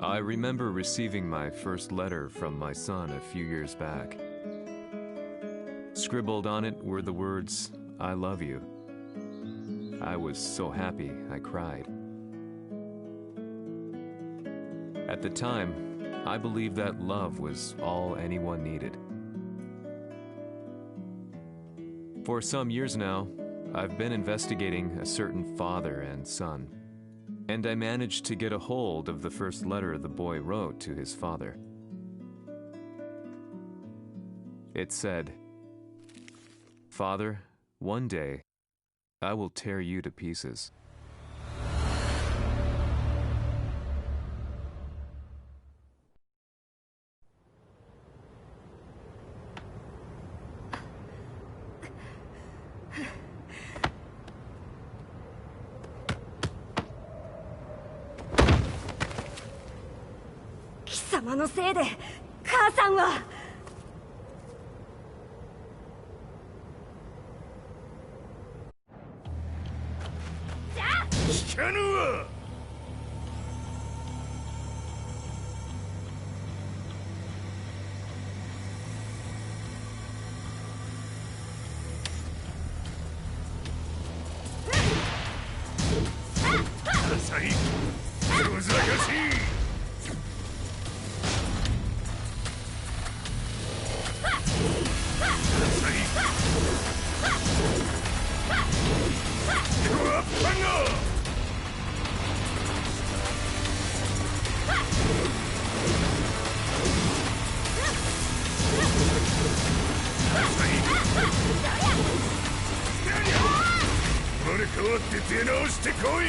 I remember receiving my first letter from my son a few years back. Scribbled on it were the words, "I love you." I was so happy I cried. At the time, I believed that love was all anyone needed. For some years now, I've been investigating a certain father and son, and I managed to get a hold of the first letter the boy wrote to his father. It said, "Father, one day, I will tear you to pieces." Samaのせいで母さんは。聞かぬわ。浅い、難しい。生まれ変わって出直してこい。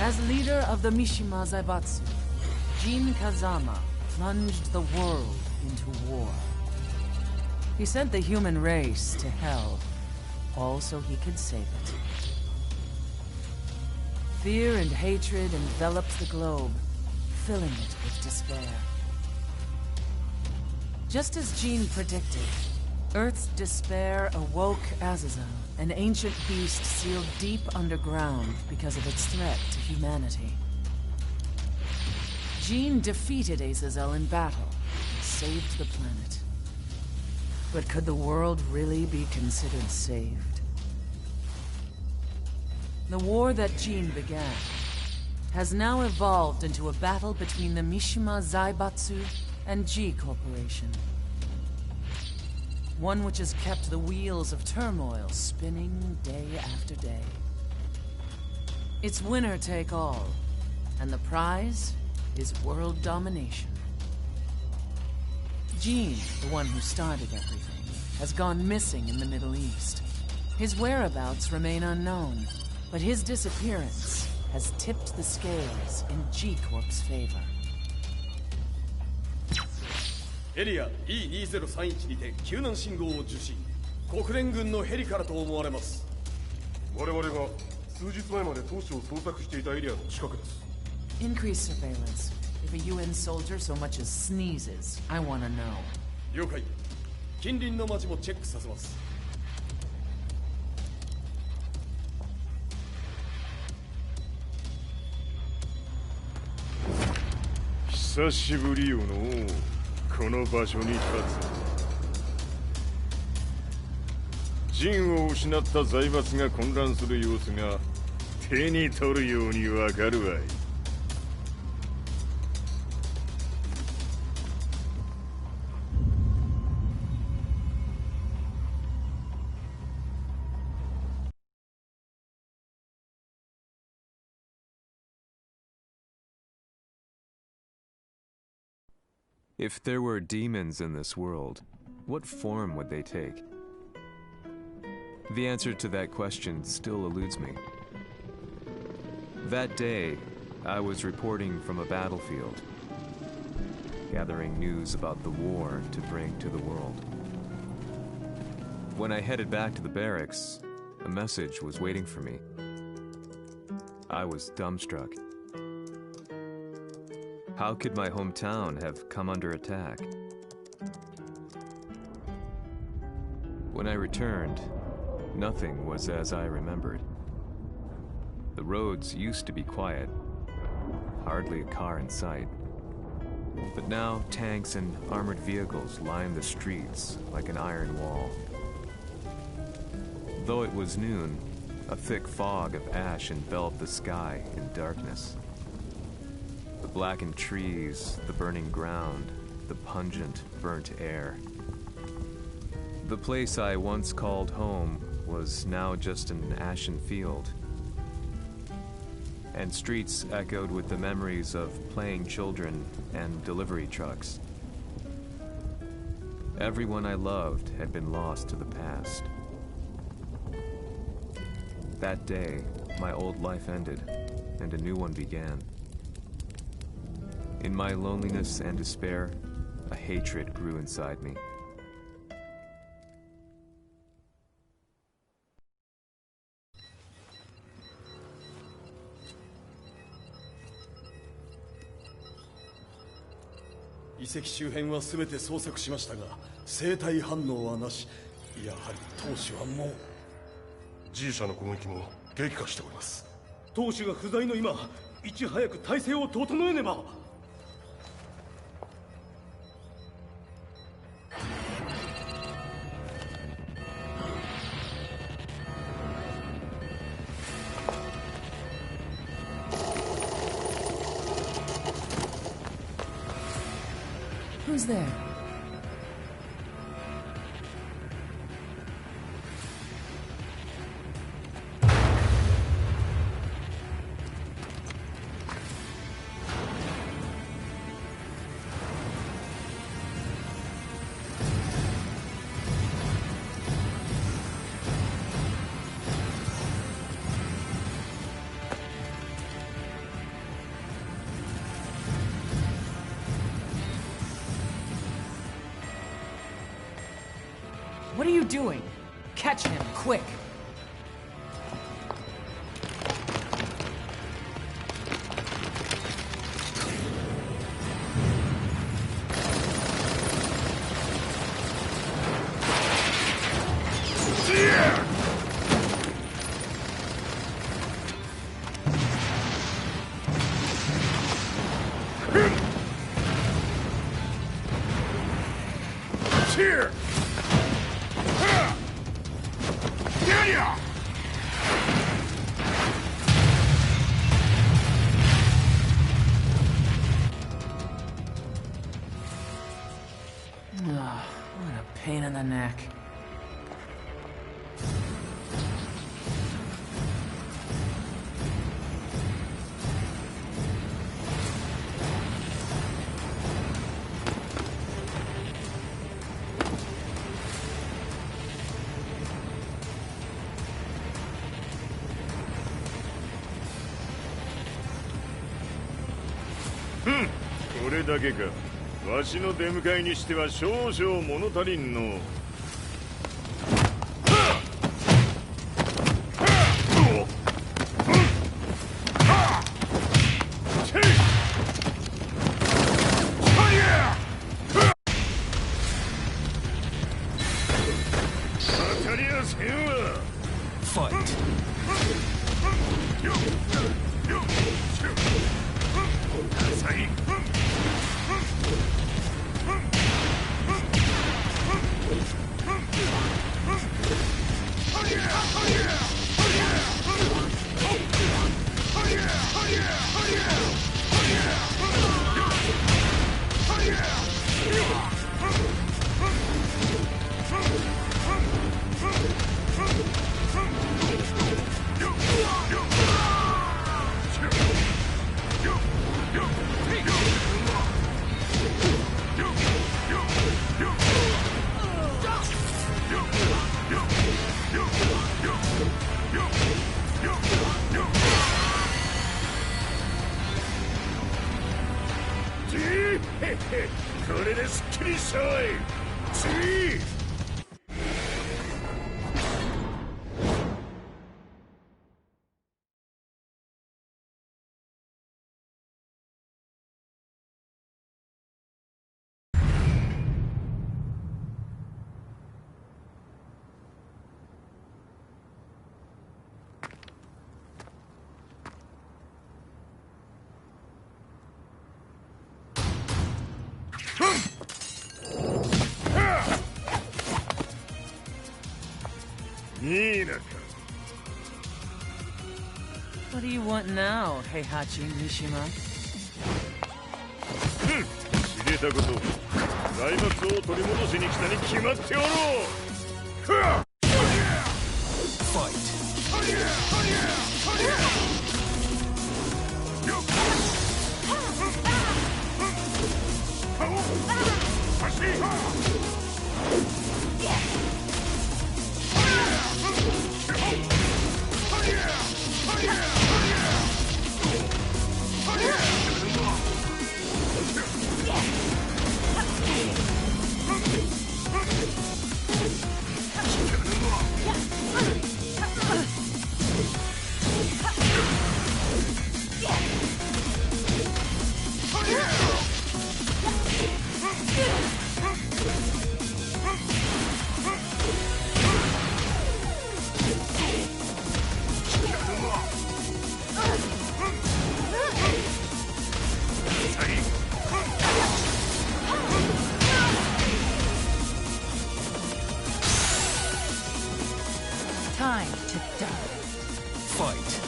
As leader of the Mishima Zaibatsu, Jin Kazama plunged the world into war. He sent the human race to hell, all so he could save it. Fear and hatred enveloped the globe, filling it with despair. Just as Jin predicted, Earth's despair awoke Azazel, an ancient beast sealed deep underground because of its threat to humanity. Jin defeated Azazel in battle and saved the planet. But could the world really be considered saved? The war that Jin began has now evolved into a battle between the Mishima Zaibatsu and G Corporation. One which has kept the wheels of turmoil spinning day after day. It's winner take all, and the prize is world domination. Jin, the one who started everything, has gone missing in the Middle East. His whereabouts remain unknown, but his disappearance has tipped the scales in G-Corp's favor. エリア E2031 にて救難信号を受信。国連軍のヘリからと思われます。我々が数日前まで当初を捜索していたエリアの近くです。Increase surveillance. If a UN soldier so much as sneezes, I want to know. 了解。近隣の町もチェックさせます。久しぶりよのこの場所に立つ。陣を失った財閥が混乱する様子が手に取るようにわかるわい。If there were demons in this world, what form would they take? The answer to that question still eludes me. That day, I was reporting from a battlefield, gathering news about the war to bring to the world. When I headed back to the barracks, a message was waiting for me. I was dumbstruck. How could my hometown have come under attack? When I returned, nothing was as I remembered. The roads used to be quiet, hardly a car in sight. But now tanks and armored vehicles line the streets like an iron wall. Though it was noon, a thick fog of ash enveloped the sky in darkness. The blackened trees, the burning ground, the pungent, burnt air. The place I once called home was now just an ashen field. And streets echoed with the memories of playing children and delivery trucks. Everyone I loved had been lost to the past. That day, my old life ended, and a new one began. In my loneliness and despair, a hatred grew inside me. The 遺跡周辺は全て捜索しましたが、生体反応はなし。やはり当主はもう。G 社の攻撃も激化しております。当主が不在の今、いち早く体制を整えねば。Who's there? What are you doing? Catch him, quick! Here! What a pain in the neck. れだけか。わしの出迎えにしては少々物足りんの。これですっきりしたわい。次。What do you want now, Heihachi Mishima? 知れたこと。財閥を取り戻しに来たに決まっておろう。Fight. Time to die. Fight.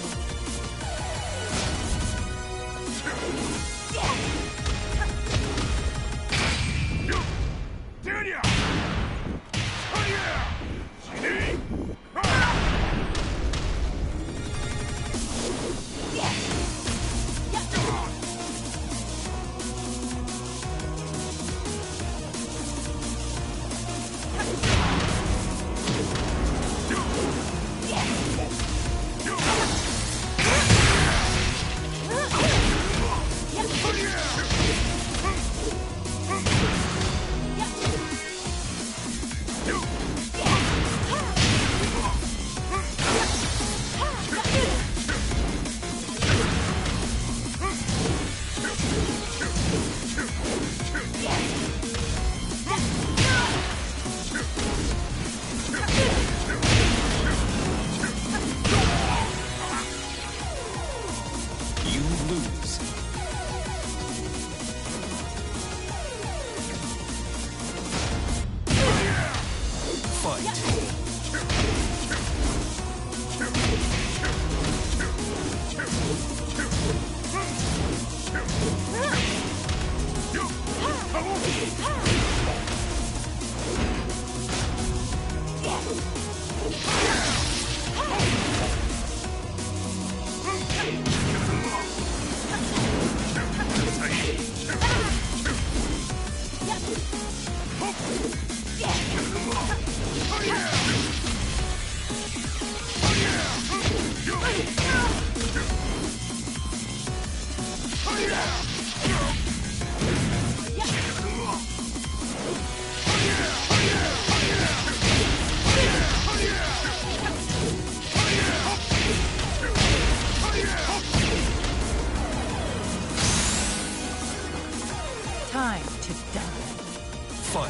Fight!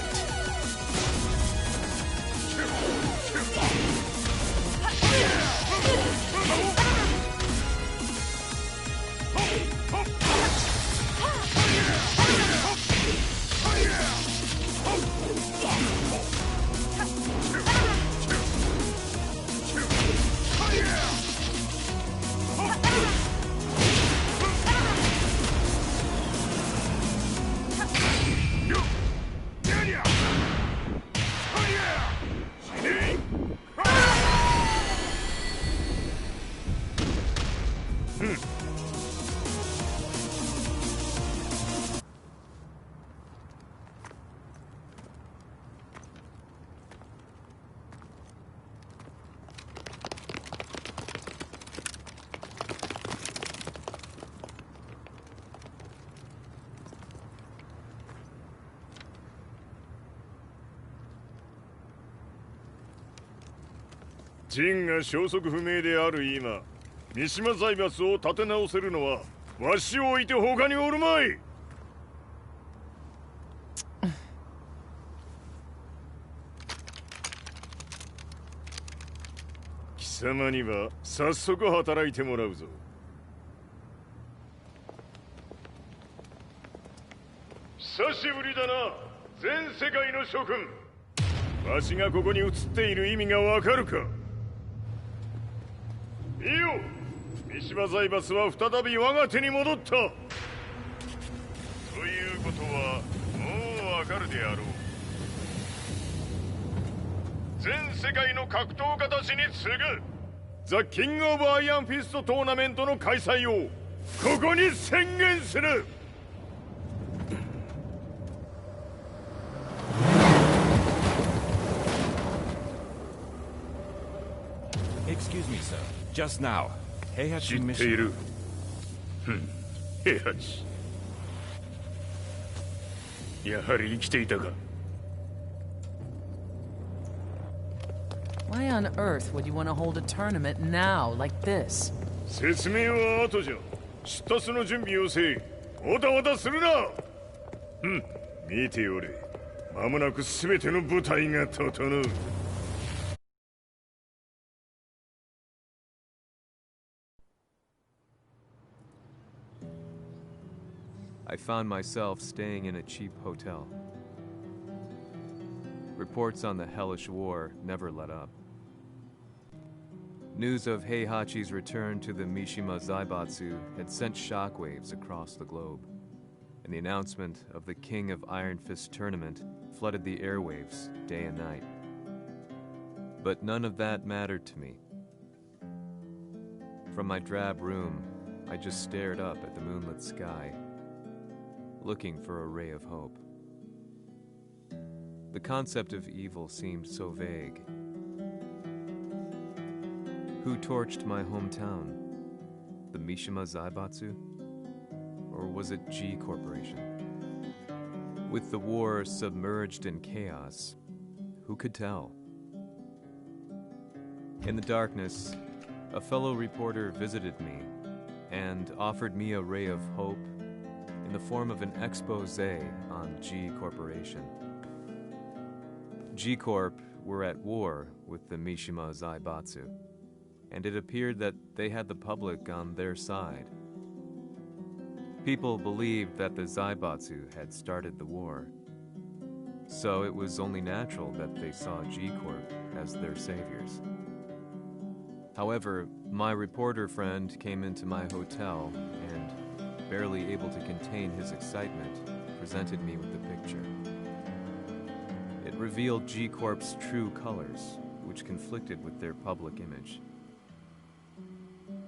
ジンが消息不明である今、三島財閥を立て直せるのはわしを置いて他におるまい。貴様には早速働いてもらうぞ。久しぶりだな、全世界の諸君。わしがここに映っている意味がわかるか。いいよ、三島財閥は再び我が手に戻った。ということはもうわかるであろう。全世界の格闘家たちに次ぐザ・キング・オブ・アイアンフィストトーナメントの開催をここに宣言する。Excuse me, sir. Just now, Heihachi 知ってい mission. る。平八。やはり生きていたか。Why on earth would you want to hold a tournament now, like this? 説明は後じゃ。出立の準備をせい。おたおたするな。見ておれ。間もなく全ての部隊が整う。I found myself staying in a cheap hotel. Reports on the hellish war never let up. News of Heihachi's return to the Mishima Zaibatsu had sent shockwaves across the globe, and the announcement of the King of Iron Fist tournament flooded the airwaves day and night. But none of that mattered to me. From my drab room, I just stared up at the moonlit sky, looking for a ray of hope. The concept of evil seemed so vague. Who torched my hometown? The Mishima Zaibatsu? Or was it G Corporation? With the war submerged in chaos, who could tell? In the darkness, a fellow reporter visited me and offered me a ray of hope in the form of an expose on G Corporation. G Corp were at war with the Mishima Zaibatsu, and it appeared that they had the public on their side. People believed that the Zaibatsu had started the war, so it was only natural that they saw G Corp as their saviors. However, my reporter friend came into my hotel and, barely able to contain his excitement, presented me with the picture. It revealed G Corp's true colors, which conflicted with their public image.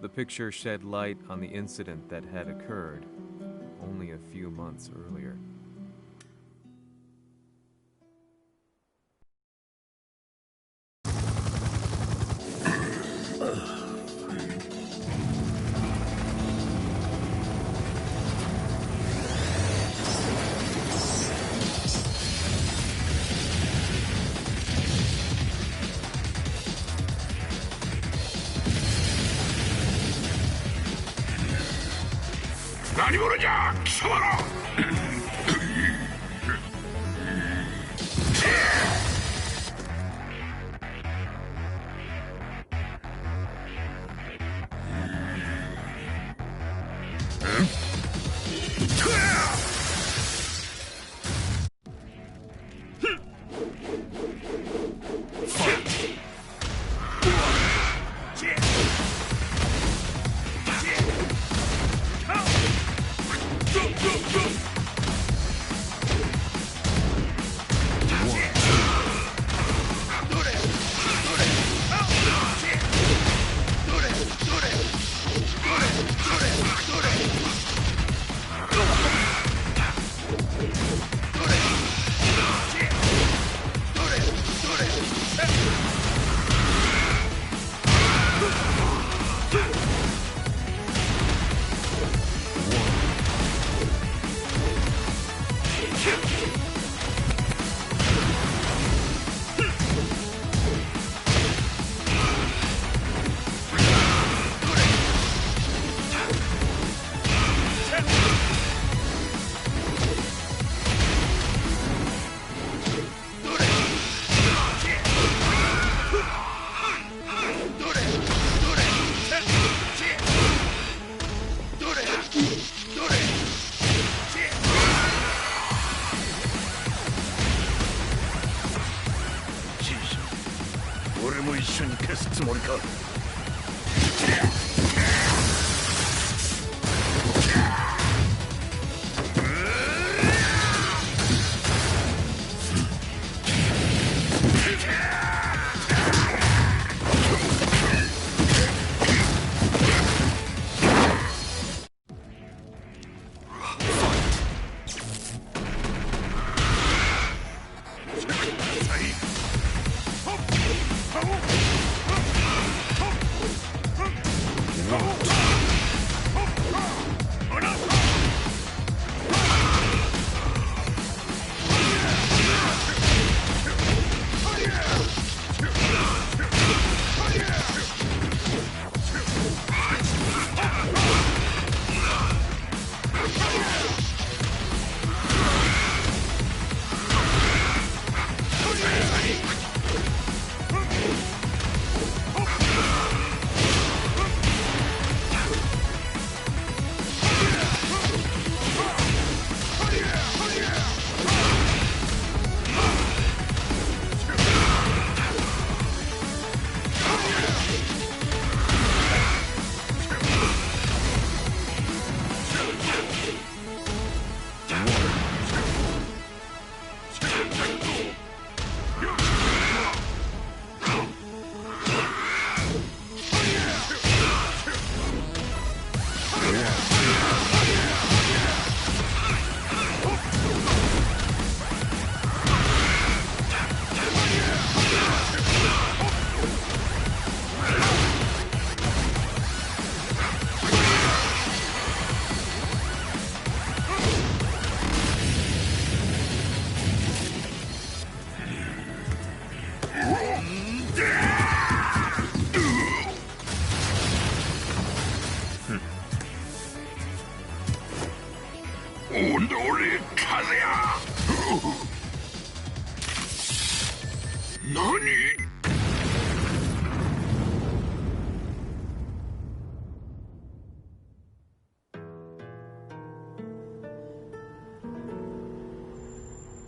The picture shed light on the incident that had occurred only a few months earlier. も一緒に消すつもりか。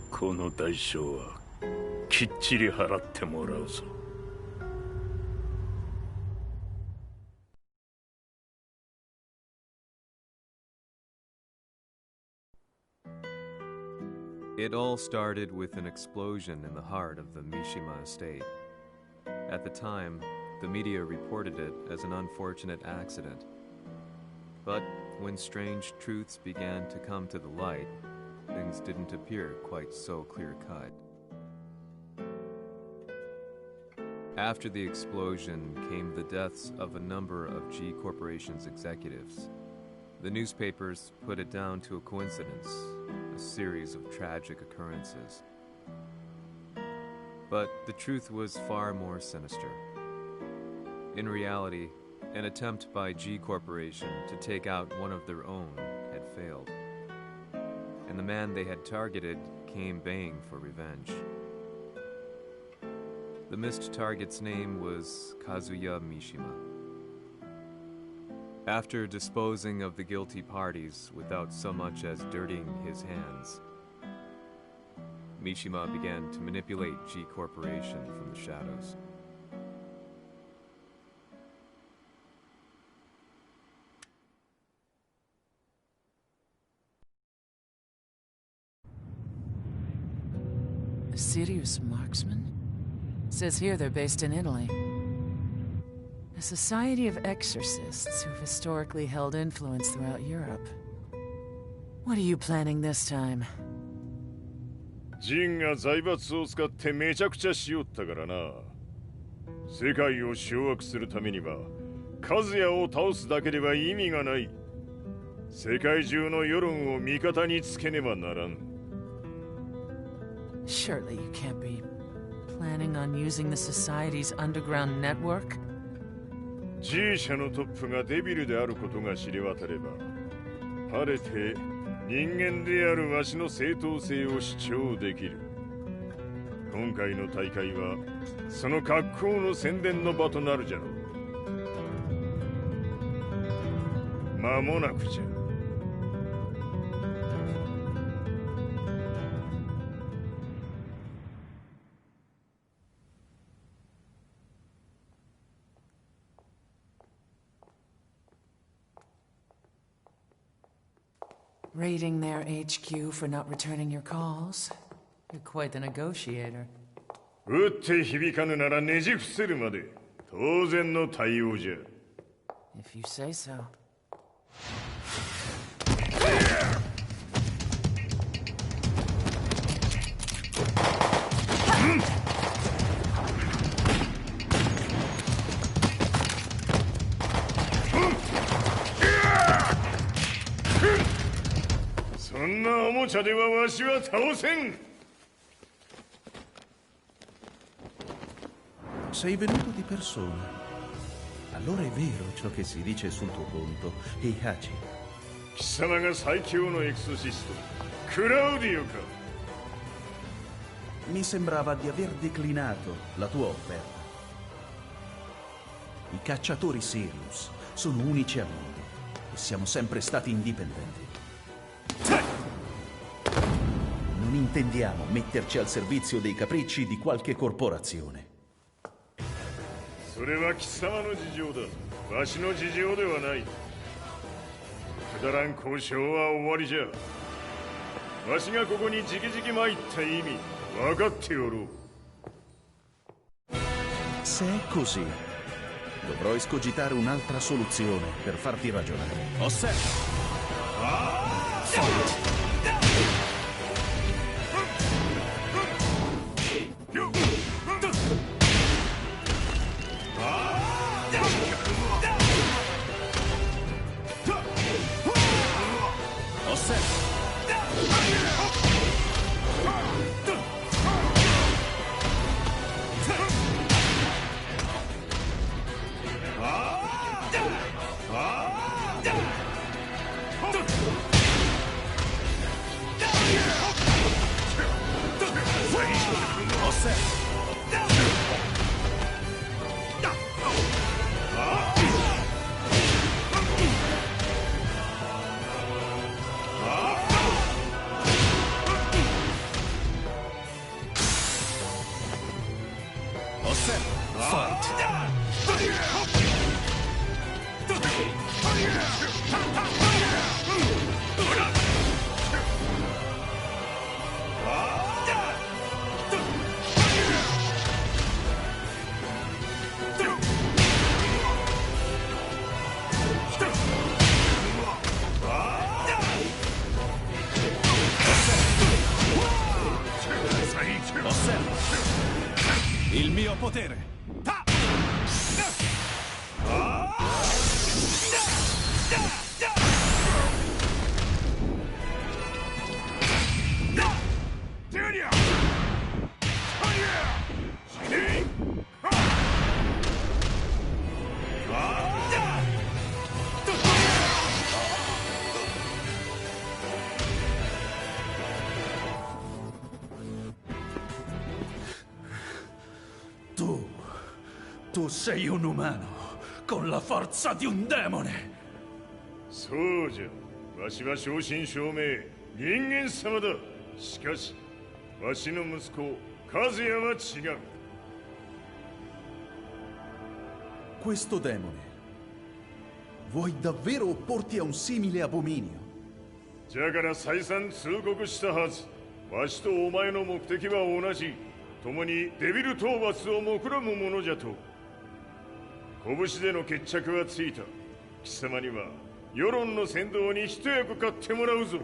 この代償はきっちり払ってもらうぞ。It all started with an explosion in the heart of the Mishima estate. At the time, the media reported it as an unfortunate accident. But when strange truths began to come to the light, things didn't appear quite so clear-cut. After the explosion came the deaths of a number of G Corporation's executives. The newspapers put it down to a coincidence, a series of tragic occurrences. But the truth was far more sinister. In reality, an attempt by G Corporation to take out one of their own had failed. And the man they had targeted came baying for revenge. The missed target's name was Kazuya Mishima. After disposing of the guilty parties without so much as dirtying his hands, Mishima began to manipulate G Corporation from the shadows. A serious marksman? Says here they're based in Italy. A society of exorcists who've historically held influence throughout Europe. What are you planning this time? ジンが財閥を使ってめちゃくちゃしよったからな。世界を掌握するためには、カズヤを倒すだけでは意味がない。世界中の世論を味方につけねばならん。Surely you can't be planning on using the society's underground network? G 社のトップがデビルであることが知れ渡れば、晴れて人間であるわしの正当性を主張できる。今回の大会はその格好の宣伝の場となるじゃろう。間もなくじゃ。Raiding their HQ for not returning your calls. You're quite the negotiator. 撃って響かぬならねじ伏せるまで当然の対応じゃ。If you say so. そんなおもちゃではわしは倒せん。Sei venuto di persona. Allora è vero ciò che si dice sul tuo conto, Heihachi. 貴様が最強のエクソシスト、クラウディオか。Mi sembrava di aver declinato la tua offerta. I cacciatori Sirius sono unici al mondo e siamo sempre stati indipendenti. Non intendiamo metterci al servizio dei capricci di qualche corporazione. それは貴様の事情だ。わしの事情ではない。くだらん交渉は終わりじゃ。わしがここに直々参った意味分かっておろう。Se è così, dovrò escogitare un'altra soluzione per farti ragionare. Osserva! Il mio potere! Tu sei un umano, con la forza di un demone! そうじゃ。わしは正真正銘人間様だ。しかしわしの息子和也は違う。 Questo demone, vuoi davvero opporti a un simile abominio? じゃから再三通告したはず。わしとお前の目的は同じ。共にデビル討伐を目論むものじゃと。拳での決着はついた。貴様には世論の先導に一役買ってもらうぞ。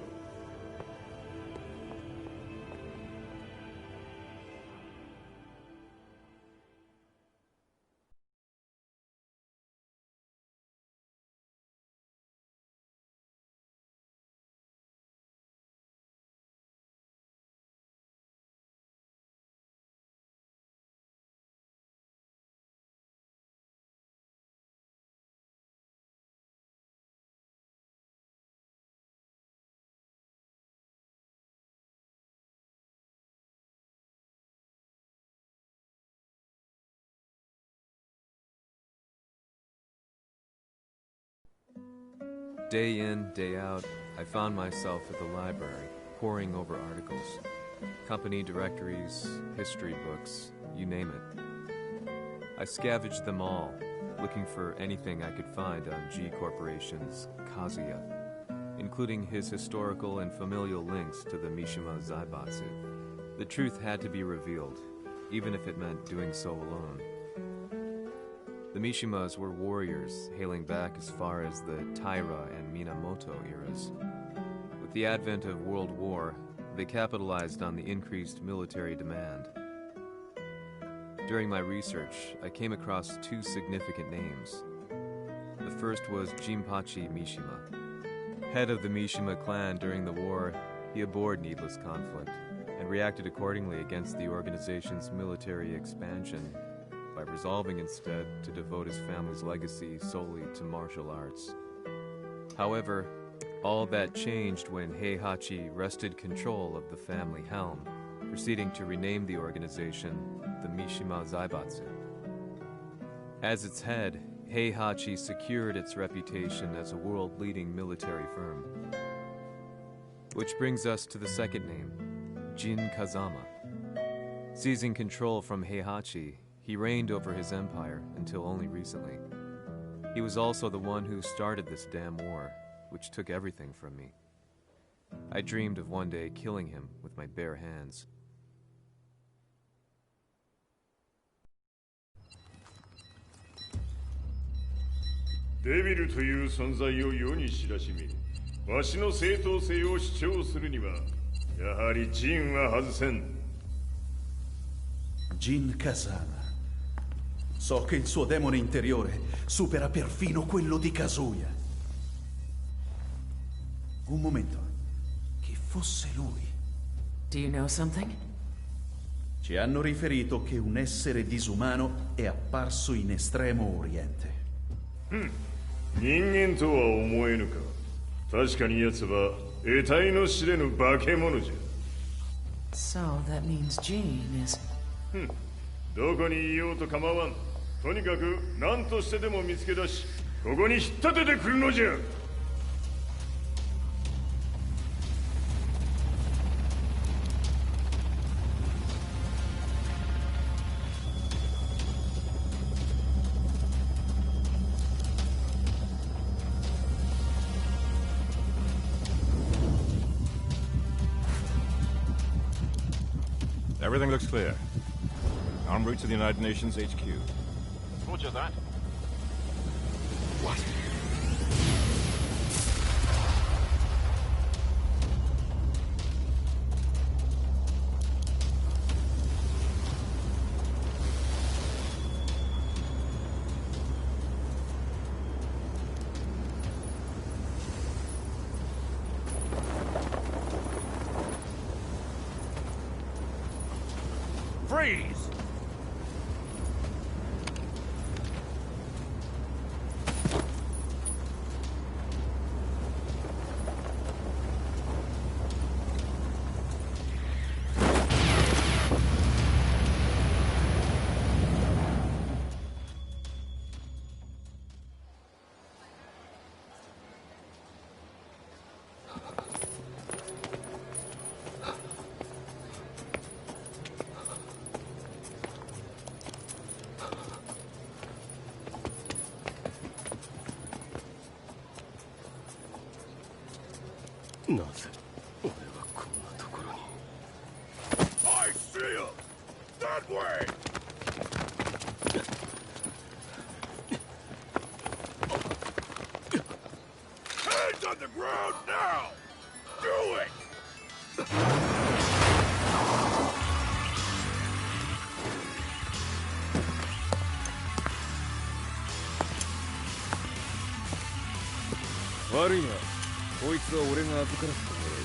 Day in, day out, I found myself at the library, poring over articles. Company directories, history books, you name it. I scavenged them all, looking for anything I could find on G Corporation's Kazuya. including his historical and familial links to the Mishima Zaibatsu. The truth had to be revealed, even if it meant doing so alone. The Mishimas were warriors hailing back as far as the Taira and Minamoto eras. With the advent of World War, they capitalized on the increased military demand. During my research, I came across two significant names. The first was Jinpachi Mishima. Head of the Mishima clan during the war, he abhorred needless conflict and reacted accordingly against the organization's military expansion by resolving instead to devote his family's legacy solely to martial arts. However, all that changed when Heihachi wrested control of the family helm, proceeding to rename the organization the Mishima Zaibatsu. As its head, Heihachi secured its reputation as a world-leading military firm. Which brings us to the second name, Jin Kazama. Seizing control from Heihachi, he reigned over his empire until only recently. He was also the one who started this damn war, which took everything from me. I dreamed of one day killing him with my bare hands. Devil という存在を世に知らしめ、わしの正当性を主張するには、やはりジンは外せん。Jin Kazama. So che il suo demone interiore supera perfino quello di Kazuya. Un momento. Chi fosse lui? Do you know something? Ci hanno riferito che un essere disumano è apparso in Estremo Oriente. 人間とは思えぬか。確かに奴は得体の知れぬ化け物じゃ。So that means Jean is... どこにいようと構わん。とにかく何としてでも見つけ出し、ここに引っ立ててくるのじゃ。Everything looks clear. En route to the United Nations HQ. Roger that. What? Freeze! I see him! That way! Hands on the ground now! Do it! Worry not. こいつは俺が預からせてもらう。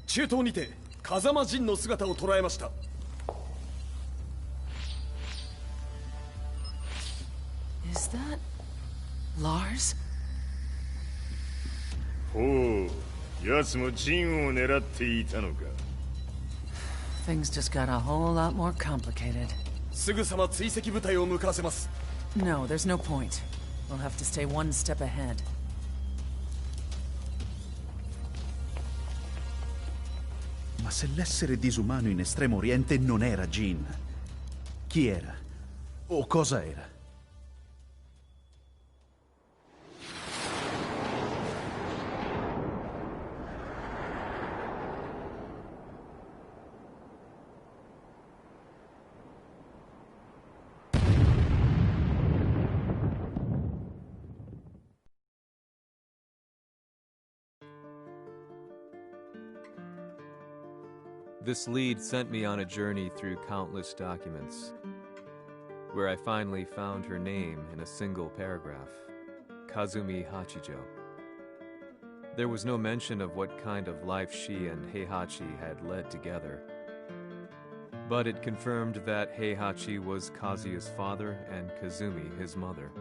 中東にて風間陣の姿を捉えました。Is that Lars? ほう、奴も陣を狙っていたのか。Things just got a whole lot more complicated. すぐさま追跡部隊を向かわせます。No, there's no point. We'll have to stay one step ahead. Ma se l'essere disumano in Estremo Oriente non era Jin, chi era? O cosa era? This lead sent me on a journey through countless documents, where I finally found her name in a single paragraph, Kazumi Hachijo. There was no mention of what kind of life she and Heihachi had led together, but it confirmed that Heihachi was Kazuya's father and Kazumi his mother.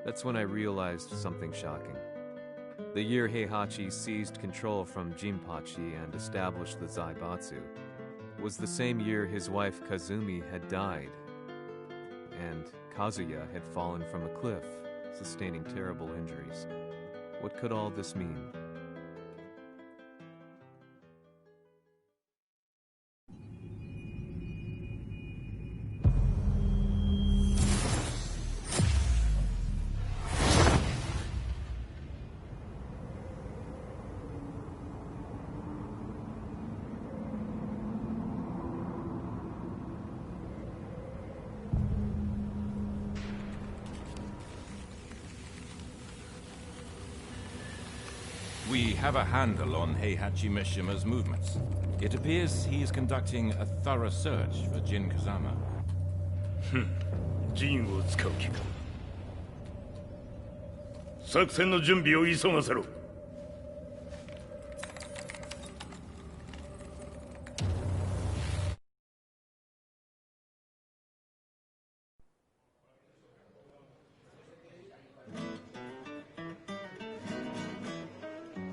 That's when I realized something shocking. The year Heihachi seized control from Jinpachi and established the Zaibatsu was the same year his wife Kazumi had died, and Kazuya had fallen from a cliff, sustaining terrible injuries. What could all this mean? We have a handle on Heihachi Mishima's movements. It appears he is conducting a thorough search for Jin Kazama. 陣を使う気か。作戦の準備を急がせろ。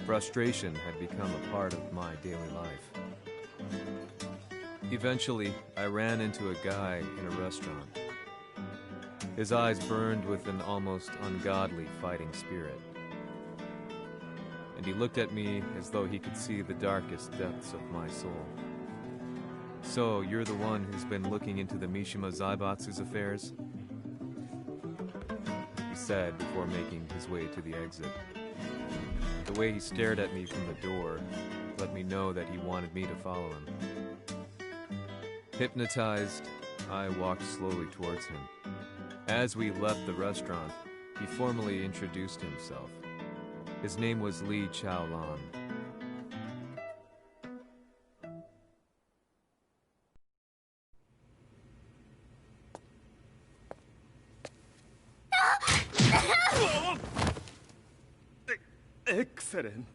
Frustration had become a part of my daily life. Eventually, I ran into a guy in a restaurant. His eyes burned with an almost ungodly fighting spirit. And he looked at me as though he could see the darkest depths of my soul. So, you're the one who's been looking into the Mishima Zaibatsu's affairs? He said before making his way to the exit. The way he stared at me from the door let me know that he wanted me to follow him. Hypnotized, I walked slowly towards him. As we left the restaurant, he formally introduced himself. His name was Li Chaolan. Excellent.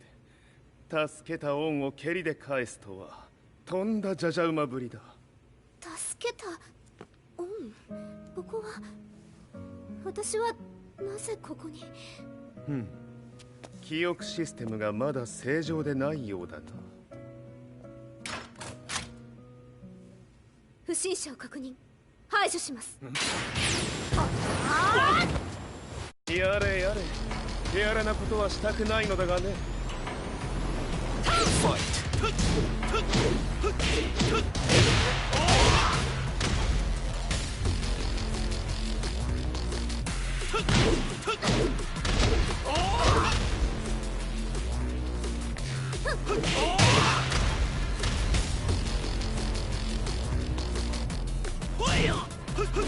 助けた恩を蹴りで返すとはとんだじゃじゃ馬ぶりだ。助けた恩？ここは私はなぜここに？記憶システムがまだ正常でないようだな。不審者を確認。排除します。やれやれ。手荒なことはしたくないのだがね。ま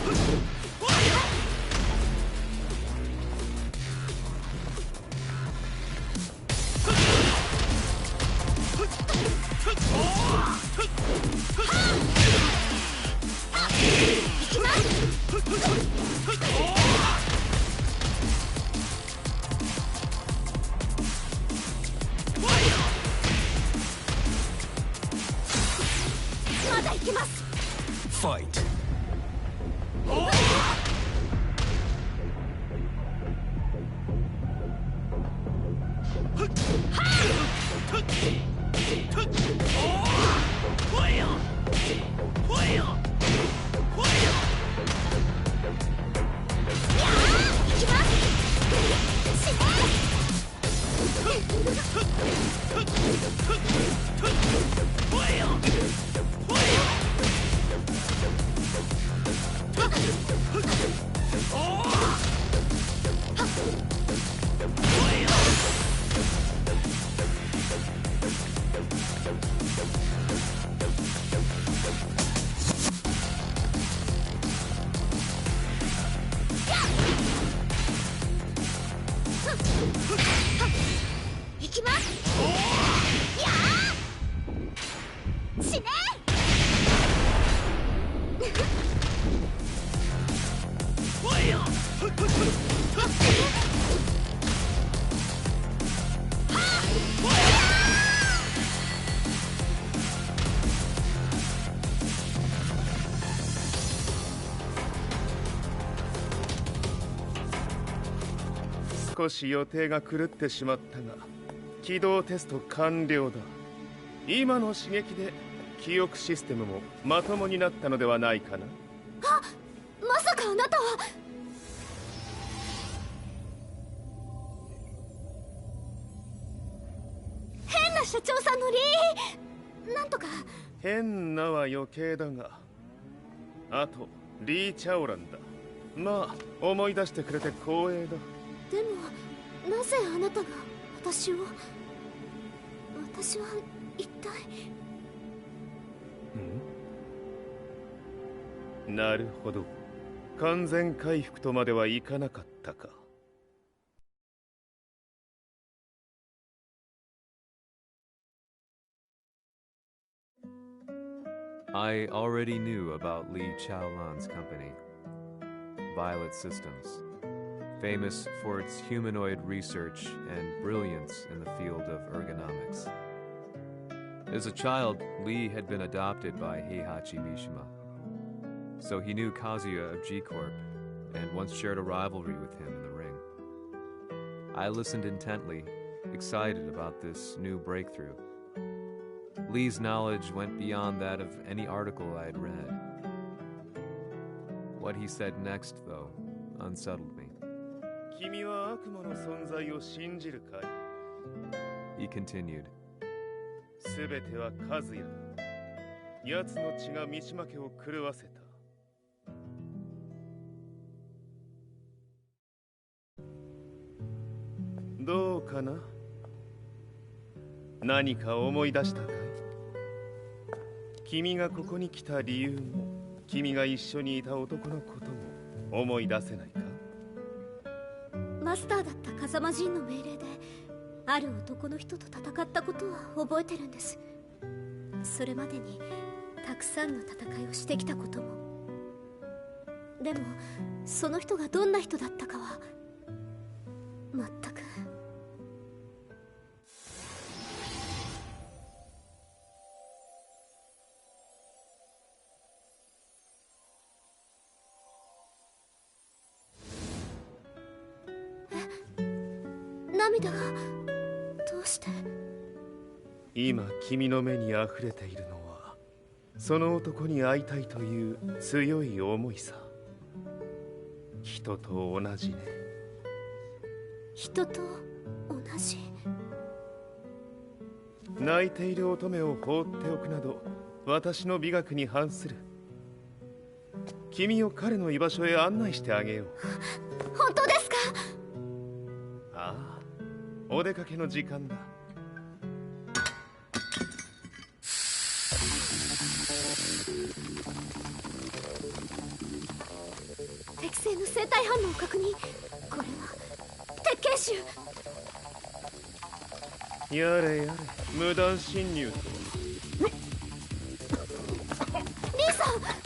だ行きます。 Fight.少し予定が狂ってしまったが起動テスト完了だ。今の刺激で記憶システムもまともになったのではないかな。あ、まさかあなたは。変な社長さんのリーなんとか。変なは余計だが、あとリー・チャオランだ。まあ思い出してくれて光栄だ。でもなぜあなたが私は一体。なるほど、完全回復とまではいかなかったか。I already knew about Li Chaolan's company, Violet Systems, famous for its humanoid research and brilliance in the field of ergonomics. As a child, Li had been adopted by Heihachi Mishima, so he knew Kazuya of G-Corp and once shared a rivalry with him in the ring. I listened intently, excited about this new breakthrough. Li's knowledge went beyond that of any article I had read. What he said next, though, unsettled me. 君は悪魔の存在を信じるかい? He continued. すべてはカズヤ。奴の血が三島家を狂わせた。どうかな？何か思い出したかい？君がここに来た理由も、君が一緒にいた男のことも思い出せないか？マスターだった風間陣の命令である男の人と戦ったことは覚えてるんです。それまでにたくさんの戦いをしてきたことも。でもその人がどんな人だったかは全く。涙がどうして？今君の目に溢れているのはその男に会いたいという強い思いさ。人と同じね。人と同じ？泣いている乙女を放っておくなど私の美学に反する。君を彼の居場所へ案内してあげよう。本当ですか？ああ、お出かけの時間だ。生体反応を確認。これは鉄拳臭。やれやれ、無断侵入とは。リーさん。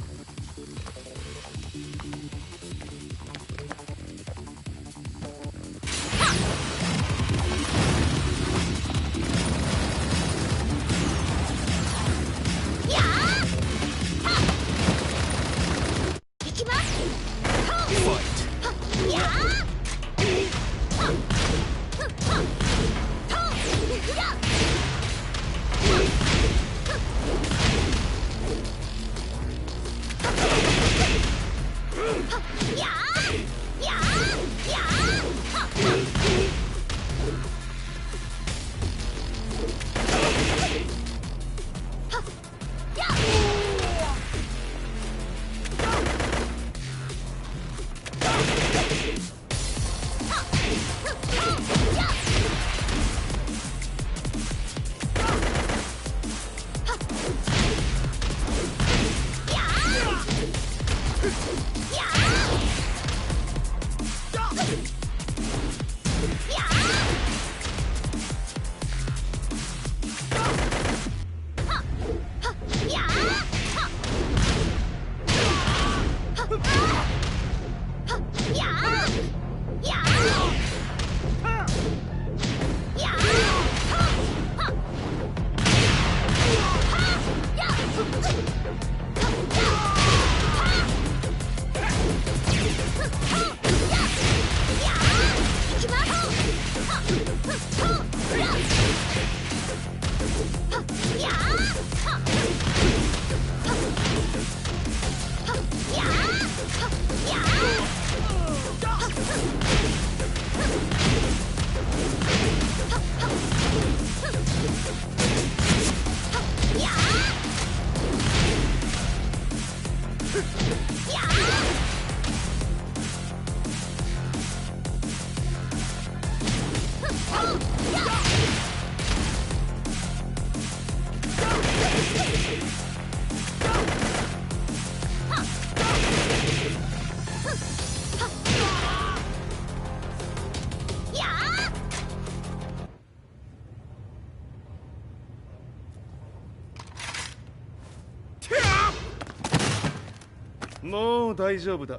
もう大丈夫だ。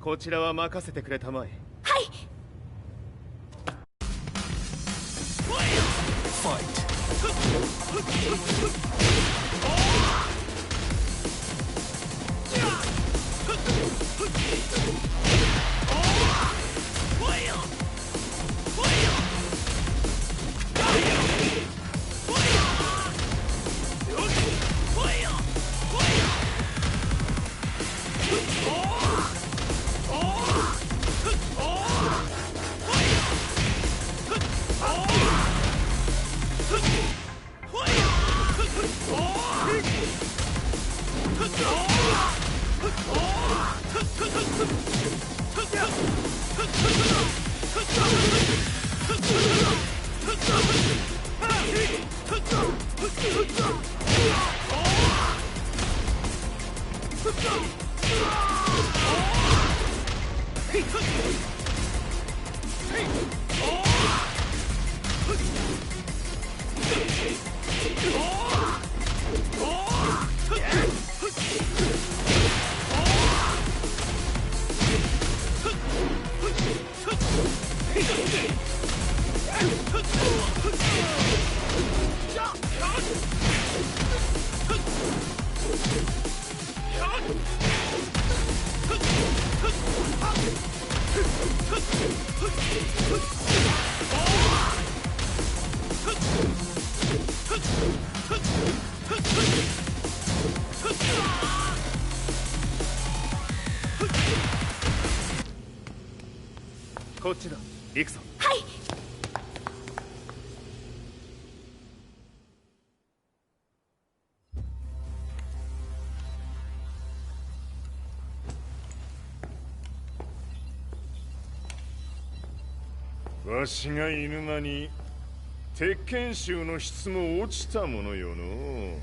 こちらは任せてくれたまえ。はい。こっちだ。行くぞ。はい。わしが犬間に鉄拳衆の質も落ちたものよの。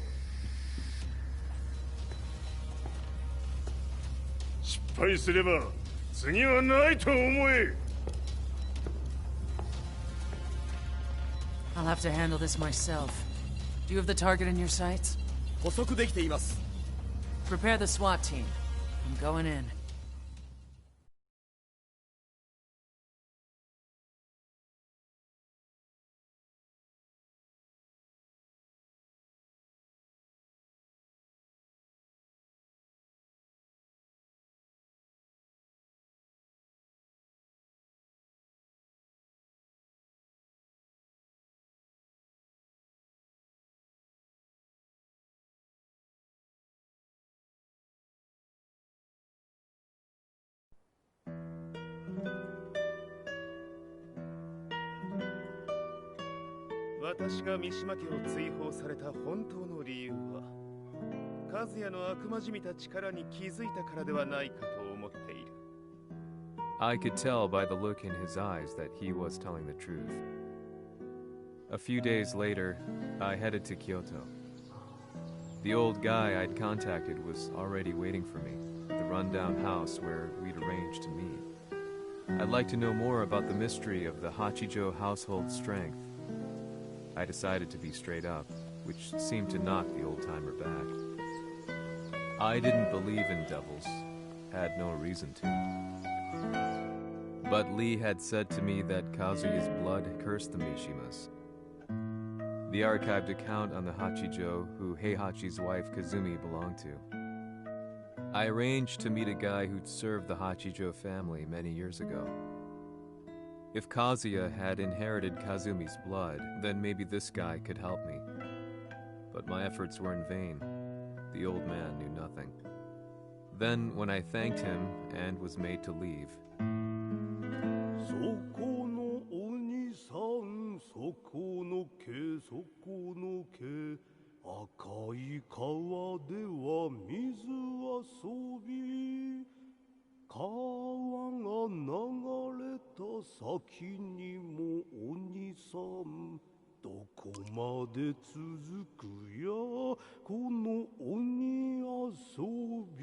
失敗すれば次はないと思え。 I'll have to handle this myself. Do you have the target in your sights? 捕捉できています。 Prepare the SWAT team. I'm going in. "私が三島家を追放された本当の理由は、和也の悪魔じみた力に気づいたからではないかと思っている。 I could tell by the look in his eyes that he was telling the truth. A few days later, I headed to Kyoto. The old guy I'd contacted was already waiting for me at the rundown house where we'd arranged to meet. I'd like to know more about the mystery of the Hachijo household strength. I decided to be straight up, which seemed to knock the old-timer back. I didn't believe in devils, had no reason to. But Lee had said to me that Kazuya's blood cursed the Mishimas. The archived account on the Hachijo who Heihachi's wife Kazumi belonged to. I arranged to meet a guy who'd served the Hachijo family many years ago. If Kazuya had inherited Kazumi's blood, then maybe this guy could help me. But my efforts were in vain. The old man knew nothing. Then, when I thanked him and was made to leave, そこの鬼さん、そこの毛、そこの毛、赤い川では水遊び、川が流れた先にも鬼さん、どこまで続くやこの鬼遊び。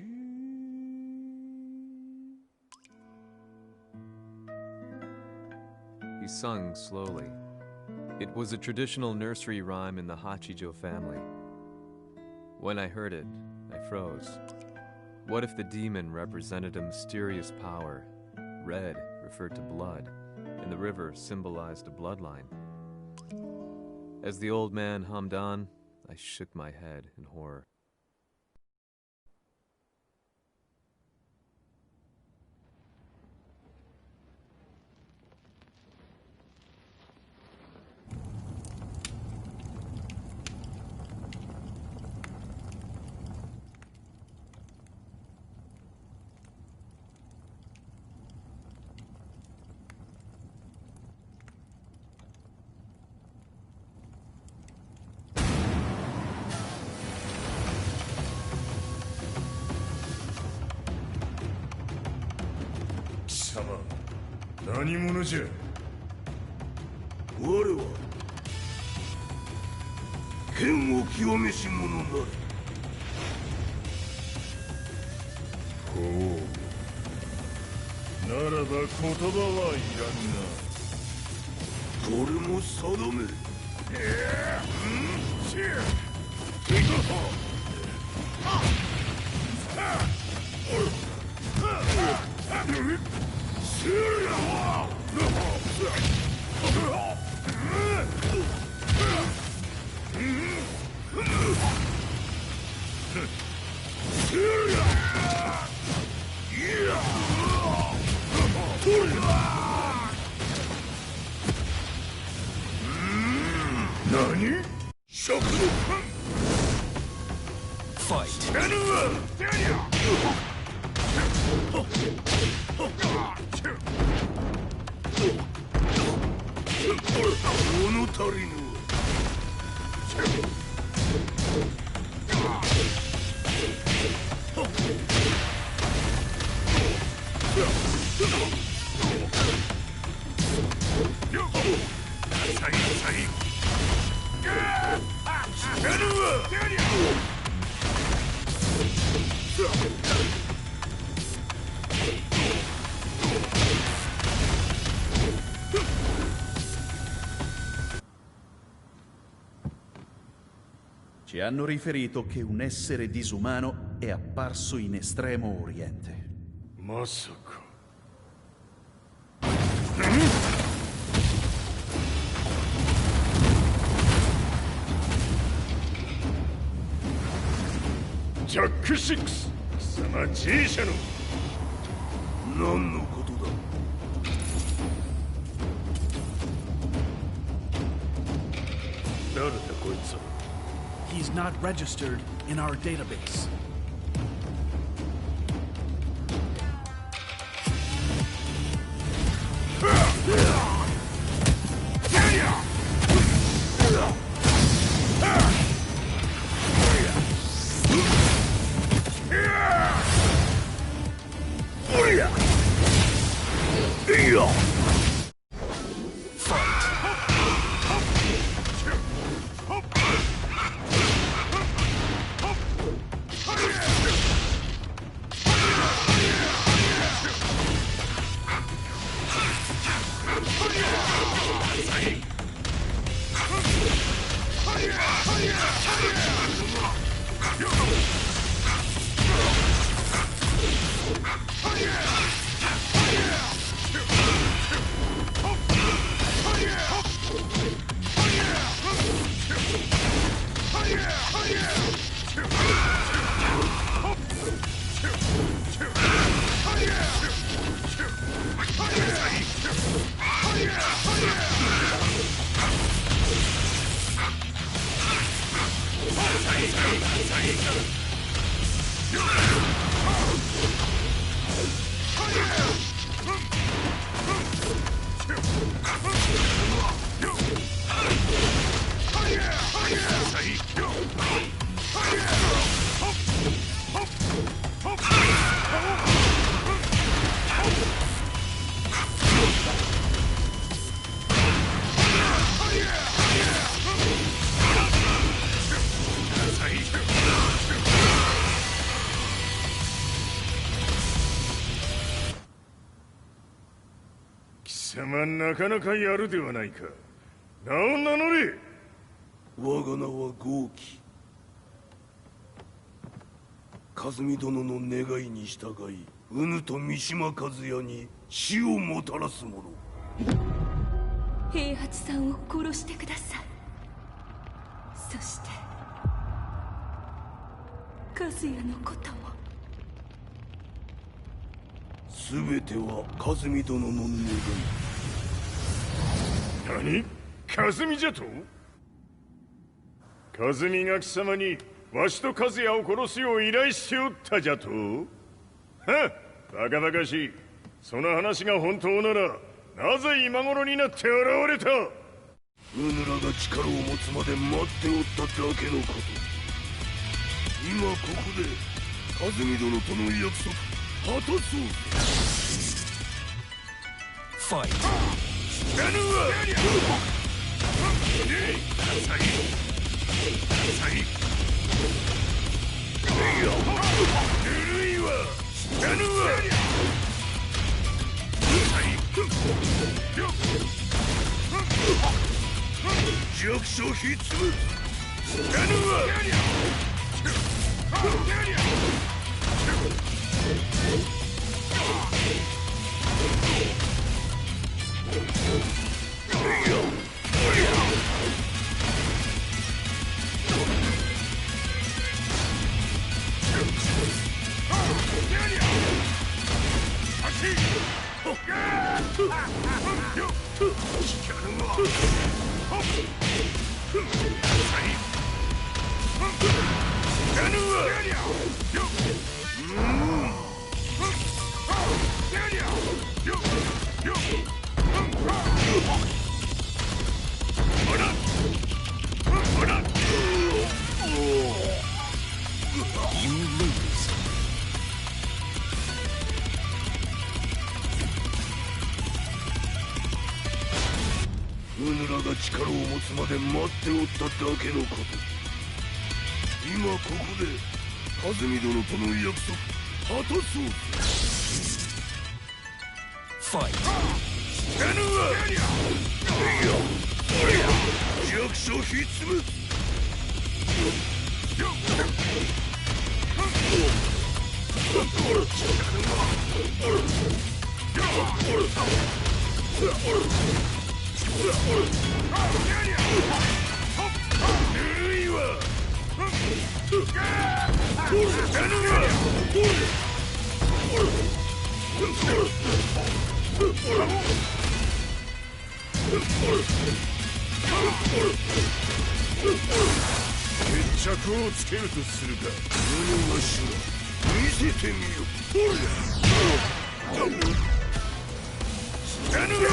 he sung slowly. It was a traditional nursery rhyme in the Hachijo family. When I heard it, I froze. What if the demon represented a mysterious power? Red referred to blood, and the river symbolized a bloodline. As the old man hummed on, I shook my head in horror. Sama, 何者じゃ。我は剣を極めし者なり。ほう。ならば言葉はいらんな。これも定め。何？食の物足りぬ。Ci hanno riferito che un essere disumano è apparso in Estremo Oriente. Masaka.ジャック6、貴様 G 社の何のことだ。誰だこいつは。 He's not registered in our database.なかなかやるではないか。名を名乗れ。我が名は豪輝。和美殿の願いに従い、うぬと三島和也に死をもたらす者。平八さんを殺してください。そして和也のことも。全ては和美殿の願い。何？和美じゃと？和美が貴様にわしと和也を殺すよう依頼しておったじゃと？はっ、バカバカしい。その話が本当ならなぜ今頃になって現れた？うぬらが力を持つまで待っておっただけのこと。今ここで和美殿との約束果たそうぜ。ファイト。知らぬわ。ぬるいわ。知らぬわ。弱小ひつむ。知らぬわ。力を持つまで待っておっただけのこと。今ここで和美殿との約束果たそうぜ。ファイト。知らぬわ。弱小ひつむ。決着をつけるとするか。無のわしは見せてみよ。死なぬが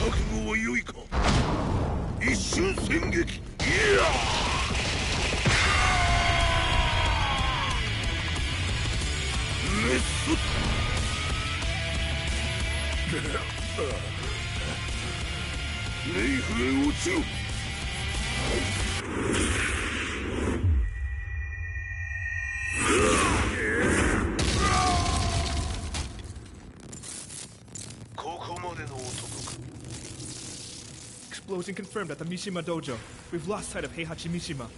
覚悟は良いか。一瞬戦撃。いやメスレイフへ落ちろ。Explosion confirmed at the Mishima Dojo. We've lost sight of Heihachi Mishima.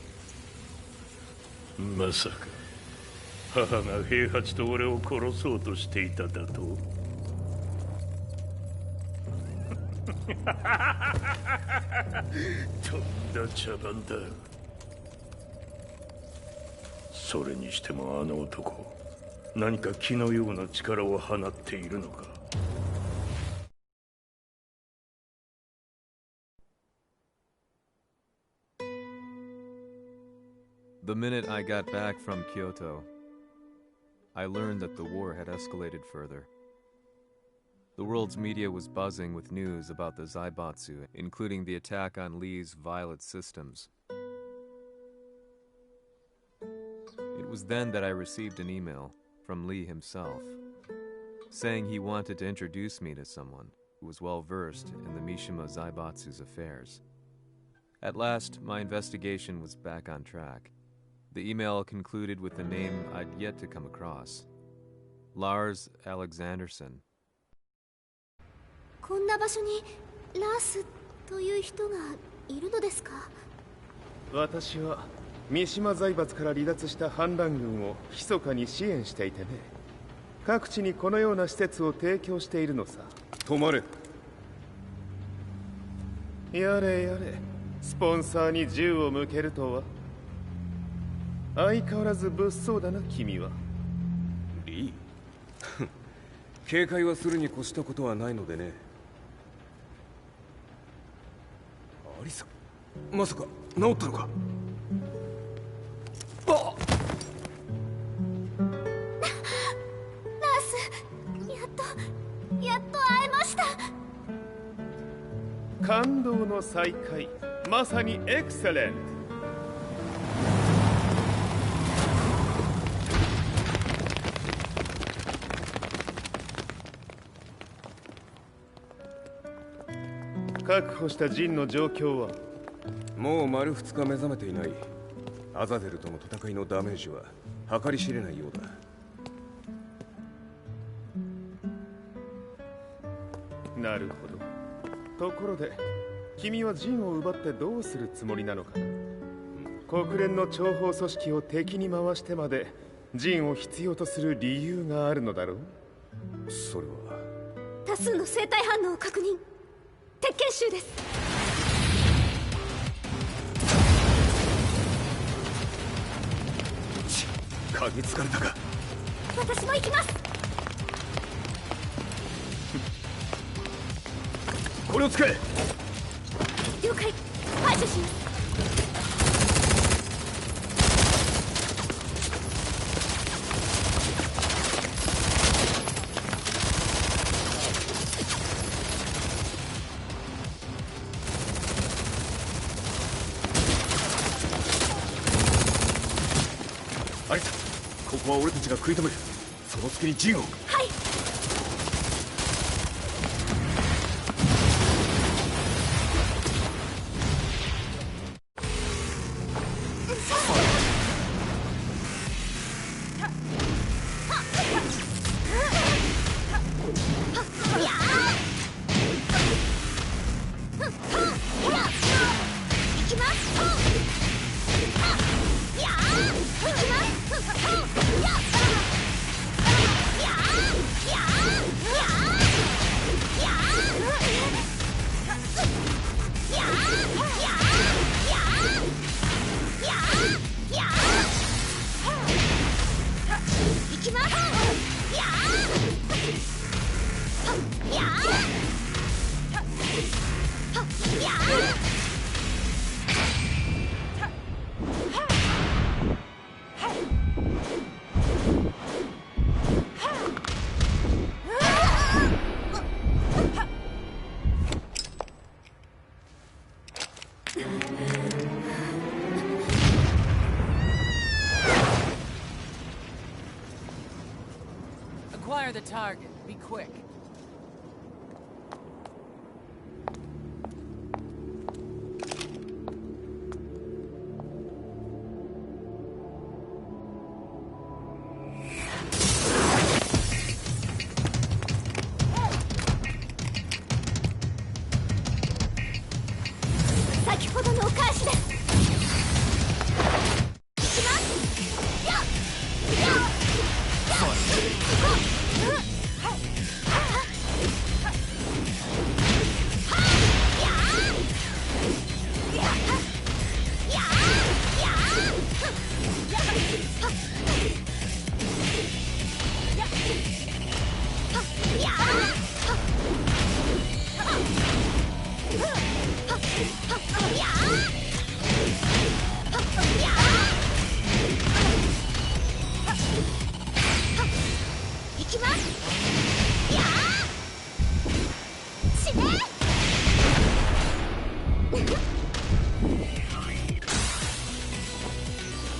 まさか母が平八と俺を殺そうとしていただと。とんだ茶番だ。それにしてもあの男、何か気のような力を放っているのか。The minute I got back from Kyoto, I learned that the war had escalated further. The world's media was buzzing with news about the Zaibatsu, including the attack on Lee's Violet systems. It was then that I received an email from Lee himself, saying he wanted to introduce me to someone who was well versed in the Mishima Zaibatsu's affairs. At last, my investigation was back on track. The email concluded with a name I'd yet to come across. Lars Alexanderson. こんな場所にラースという人がいるのですか？私は三島財閥から離脱した反乱軍を密かに支援していてね。各地にこのような施設を提供しているのさ。止まれ。やれやれ、スポンサーに銃を向けるとは。相変わらず物騒だな君は。リー警戒はするに越したことはないのでね。アリサ、まさか治ったのか。ラース、やっと会えました。感動の再会、まさにエクセレント。確保したジンの状況は？もう丸2日目覚めていない。アザゼルとの戦いのダメージは計り知れないようだ。なるほど。ところで君はジンを奪ってどうするつもりなのかな。国連の諜報組織を敵に回してまでジンを必要とする理由があるのだろう。それは多数の生体反応を確認。鉄拳衆です。嗅ぎつかれたか。私も行きます。これを使え。了解。排除します。アリサ、ここは俺たちが食い止める。その隙にジンを。はい。Acquire the target. Be quick.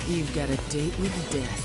You've got a date with death.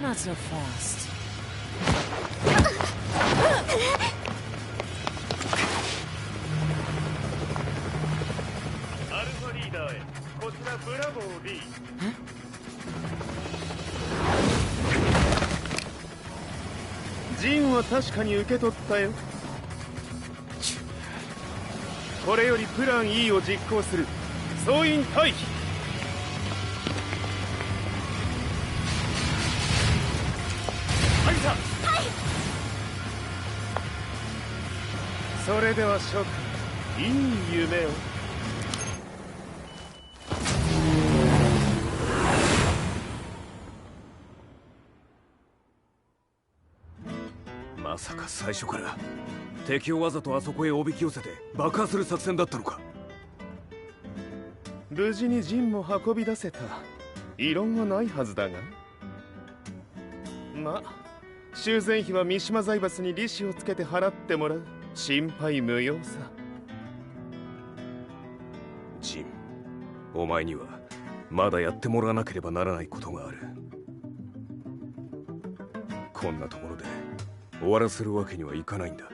Not so fast. アルファリーダーへ。こちらブラボー D。ジンは確かに受け取ったよ。これよりプラン E を実行する。総員退避。それでは諸君、いい夢を。まさか最初から敵をわざとあそこへおびき寄せて爆破する作戦だったのか。無事にジンも運び出せた。異論はないはずだが。まあ修繕費は三島財閥に利子をつけて払ってもらう。心配無用さ。ジン、お前にはまだやってもらわなければならないことがある。こんなところで終わらせるわけにはいかないんだ。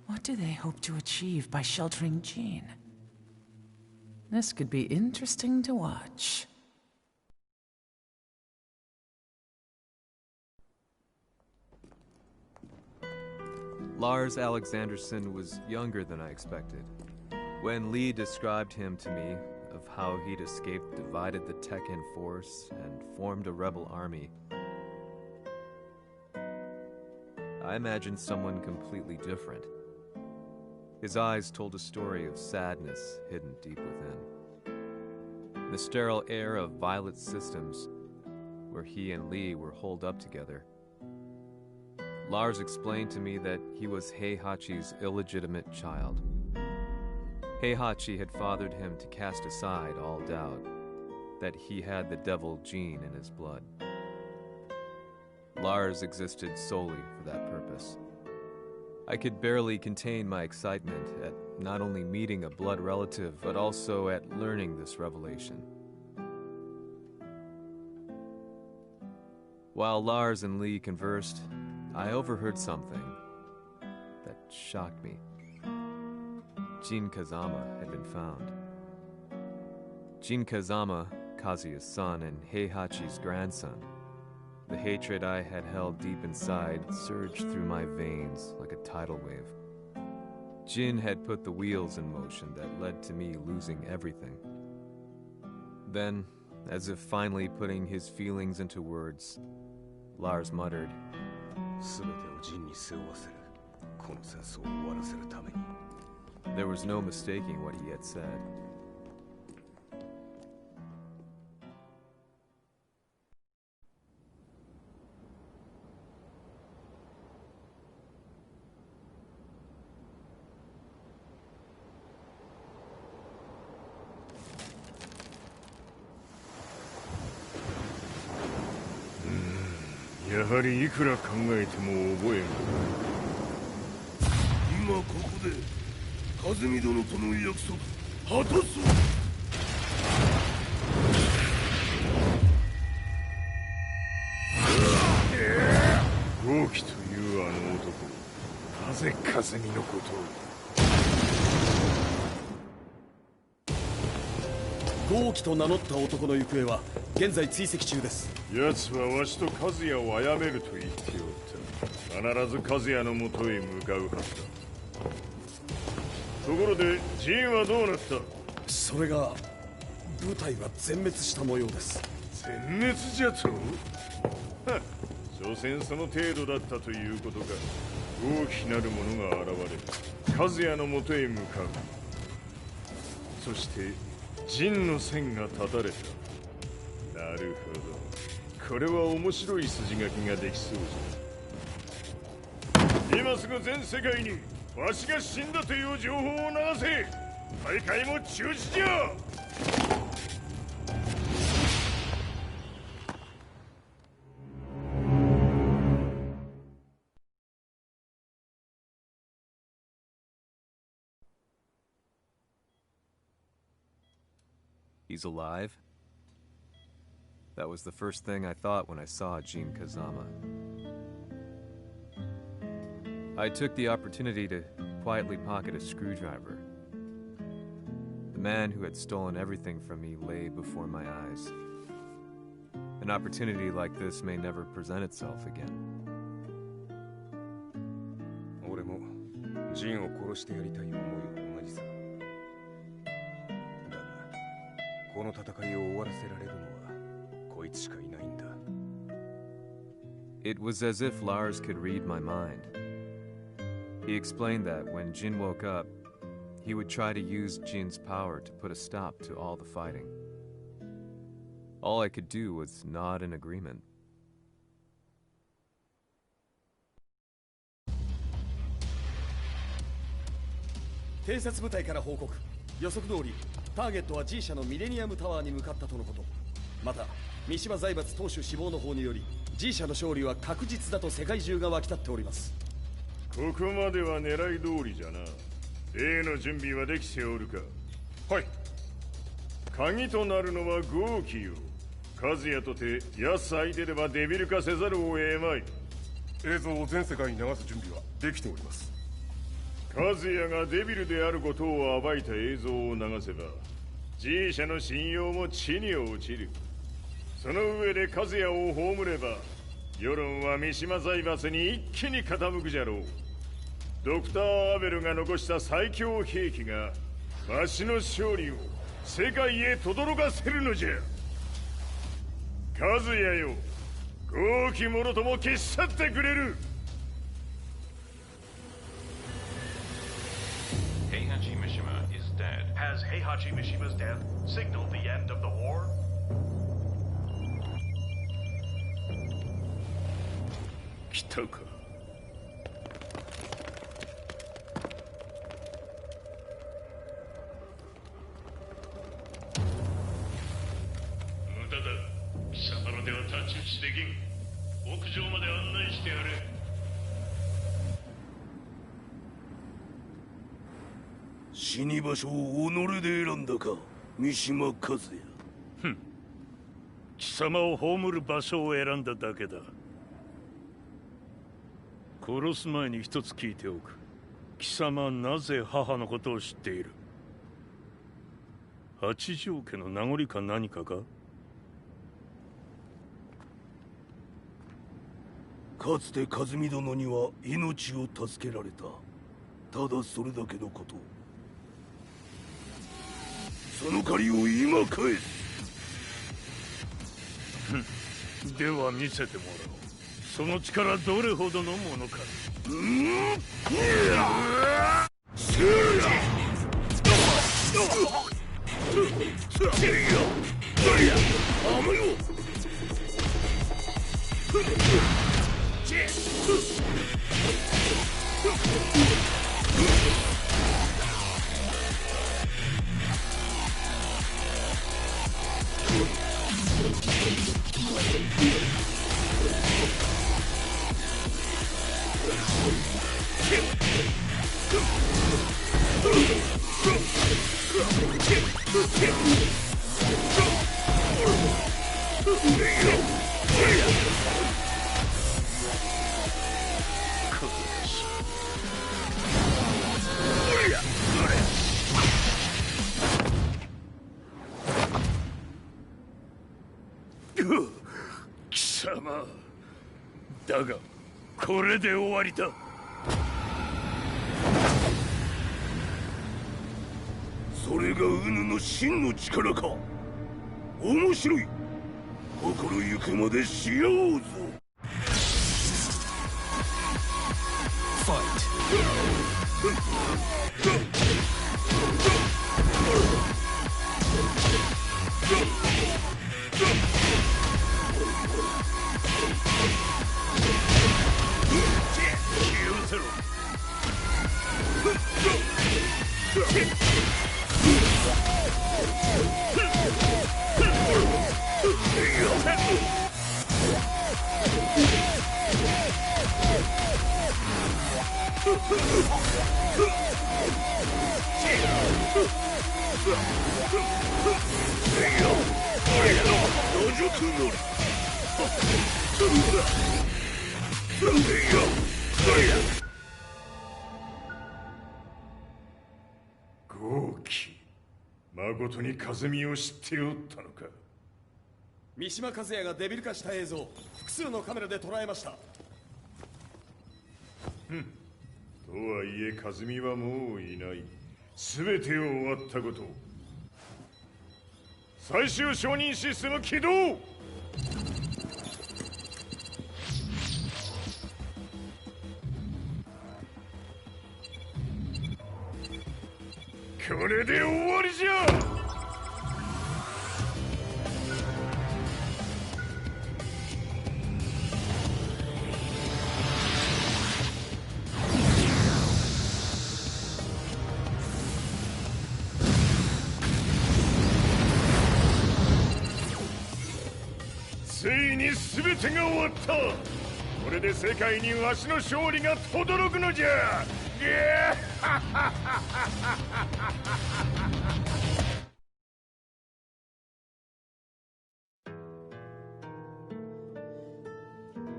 What do they hope to achieve by sheltering Jean? This could be interesting to watch. Lars Alexanderson was younger than I expected. When Lee described him to me, of how he'd escaped, divided the Tekken force, and formed a rebel army, I imagined someone completely different. His eyes told a story of sadness hidden deep within. In the sterile air of Violet Systems, where he and Lee were holed up together, Lars explained to me that he was Heihachi's illegitimate child. Heihachi had fathered him to cast aside all doubt that he had the devil gene in his blood. Lars existed solely for that purpose. I could barely contain my excitement at not only meeting a blood relative, but also at learning this revelation. While Lars and Lee conversed, I overheard something that shocked me. Jin Kazama had been found. Jin Kazama, Kazuya's son and Heihachi's grandson. The hatred I had held deep inside surged through my veins like a tidal wave. Jin had put the wheels in motion that led to me losing everything. Then, as if finally putting his feelings into words, Lars muttered, There was no mistaking what he had said.やはりいくら考えても覚えん。今ここで和美殿との約束果たそう。豪輝というあの男、なぜ和美のことを。豪輝と名乗った男の行方は現在追跡中です。奴はわしと和也を殺めると言っておった。必ず和也のもとへ向かうはずだ。ところでジンはどうなった？それが部隊は全滅した模様です。全滅じゃと？はっ、所詮その程度だったということか。大きなる者が現れ、和也のもとへ向かう。そして陣の線が断たれた。なるほど、これは面白い筋書きができそうじゃ。今すぐ全世界にわしが死んだという情報を流せ。大会も中止じゃ。He's alive? That was the first thing I thought when I saw Jin Kazama. I took the opportunity to quietly pocket a screwdriver. The man who had stolen everything from me lay before my eyes. An opportunity like this may never present itself again. 俺もジンを殺してやりたい思いは同じさ。この戦いを終わらせられるのはこいつしかいないんだ。It was as if Lars could read my mind. He explained that when Jin woke up, he would try to use Jin's power to put a stop to all the fighting. All I could do was nod in agreement. 偵察部隊から報告。予測通りターゲットは G 社のミレニアムタワーに向かったとのこと。また三島財閥当主死亡の方により G 社の勝利は確実だと世界中が沸き立っております。ここまでは狙い通りじゃな。例の準備はできておるか？はい。鍵となるのは豪輝よ。和也とて奴相手ではデビル化せざるを得まい。映像を全世界に流す準備はできております。和也がデビルであることを暴いた映像を流せば G 社の信用も地に落ちる。その上で和也を葬れば世論は三島財閥に一気に傾くじゃろう。ドクター・アベルが残した最強兵器がわしの勝利を世界へ轟かせるのじゃ。和也よ、豪気もろとも消し去ってくれる。Heihachi Mishima is dead. Has Heihachi Mishima's death signaled the end of the war? 来たか。無駄だ。貴様らでは太刀打ちできん。屋上まで案内してやれ。死に場所を己で選んだか、三島和也。ふん。貴様を葬る場所を選んだだけだ。殺す前に一つ聞いておく。貴様はなぜ母のことを知っている？八条家の名残か何かか？かつて和美殿には命を助けられた。ただそれだけのこと。その借りを今返す。では見せてもらおう。その力どれほどのものか。貴様だがこれで終わりだ。それがウヌの真の力か。面白い。心ゆくまでし合おうぞ。豪気、誠に風見を知っておったのか。三島和也がデビル化した映像、複数のカメラで捉えました。とはいえ風見はもういない。全てを終わったこと。最終承認システム起動。これで終わりじゃ。ついに全てが終わった。これで世界にわしの勝利が轟くのじゃ。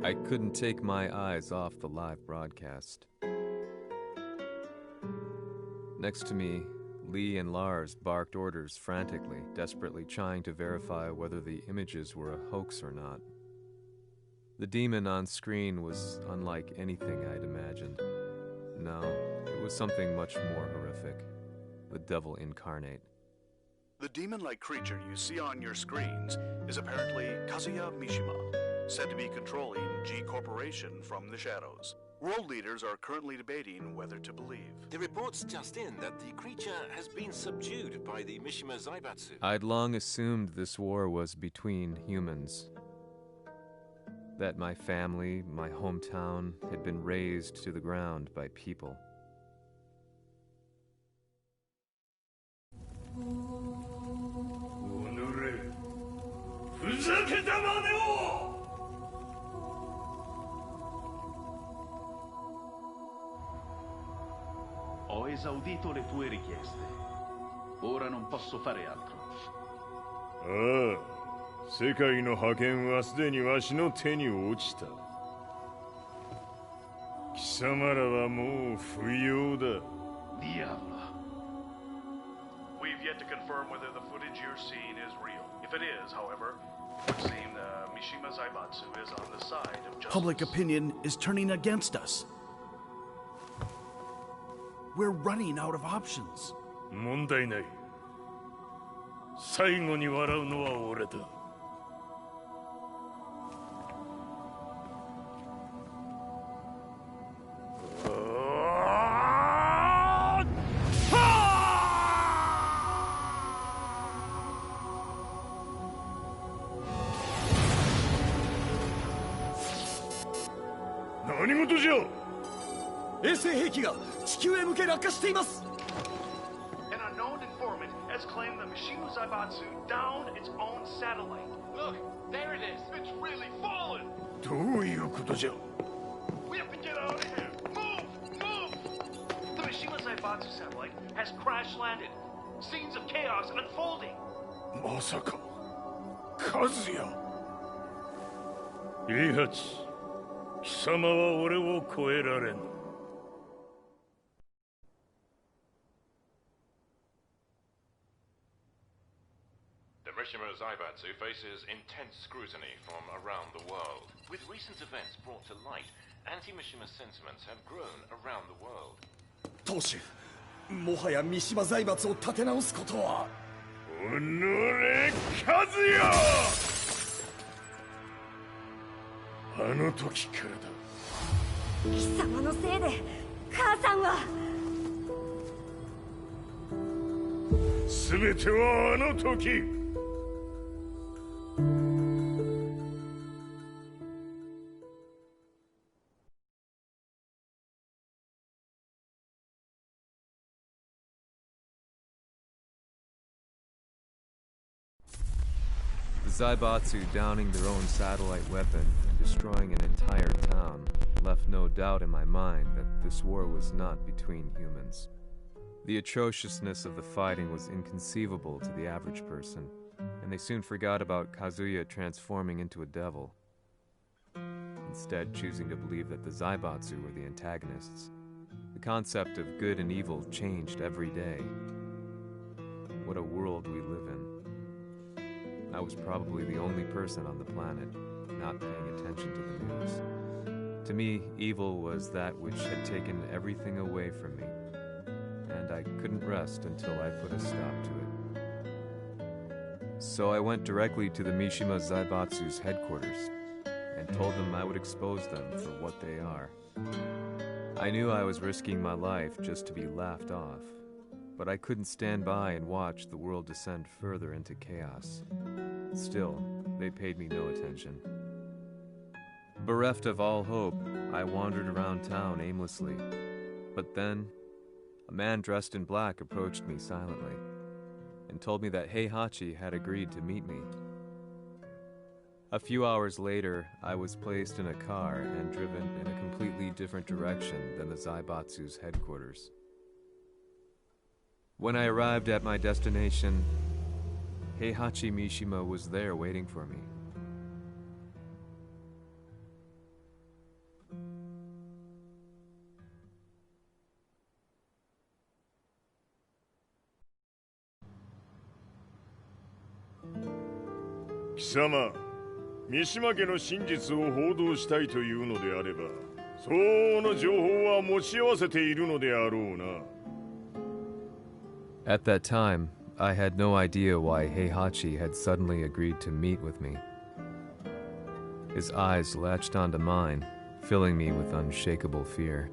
I couldn't take my eyes off the live broadcast. Next to me, Lee and Lars barked orders frantically, desperately trying to verify whether the images were a hoax or not. The demon on screen was unlike anything I'd imagined. No, it was something much more horrific. The devil incarnate. The demon-like creature you see on your screens is apparently Kazuya Mishima, said to be controlling G Corporation from the shadows. World leaders are currently debating whether to believe. The reports just in that the creature has been subdued by the Mishima Zaibatsu. I'd long assumed this war was between humans. That my family, my hometown, had been razed to the ground by people. Ho esaudito le tue richieste. Ora non posso fare altro. ああ、世界の覇権はすでにわしの手に落ちた。貴様らはもう不要だ。Diavolo. We've yet to confirm whether the footage you're seeing is real. If it is, however, it would seem Mishima Zaibatsu is on the side of justice. Public opinion is turning against us. We're running out of options. 問題ない。最後に笑うのは俺だ。何事じゃ。衛星兵器が地球へ向け落下しています。 An unknown informant has claimed the Mishima Zaibatsu downed its own satellite. Look, there it is. It's really fallen. どういうことじゃ。 We have to get out of here. Move! Move! The Mishima Zaibatsu satellite has crash landed. Scenes of chaos unfolding. まさか、和也。イハチ、貴様は俺を超えられん。Mishima Zaibatsu faces intense scrutiny from around the world. With recent events brought to light, anti-Mishima sentiments have grown around the world. 当主、もはや三島財閥を立て直すことは。おのれ、和也。あの時からだ。貴様のせいで母さんは。全てはあの時。The Zaibatsu downing their own satellite weapon and destroying an entire town left no doubt in my mind that this war was not between humans. The atrociousness of the fighting was inconceivable to the average person, and they soon forgot about Kazuya transforming into a devil, instead choosing to believe that the Zaibatsu were the antagonists. The concept of good and evil changed every day. What a world we live in. I was probably the only person on the planet not paying attention to the news. To me, evil was that which had taken everything away from me, and I couldn't rest until I put a stop to it. So I went directly to the Mishima Zaibatsu's headquarters and told them I would expose them for what they are. I knew I was risking my life just to be laughed off, but I couldn't stand by and watch the world descend further into chaos. Still, they paid me no attention. Bereft of all hope, I wandered around town aimlessly. But then, a man dressed in black approached me silently and told me that Heihachi had agreed to meet me. A few hours later, I was placed in a car and driven in a completely different direction than the Zaibatsu's headquarters. When I arrived at my destination, Heihachi Mishima was there waiting for me. Kisama, 三島家の真実を報道したいというのであれば、相応の情報は持ち合わせているのであろうな。 At that time, I had no idea why Heihachi had suddenly agreed to meet with me. His eyes latched onto mine, filling me with unshakable fear.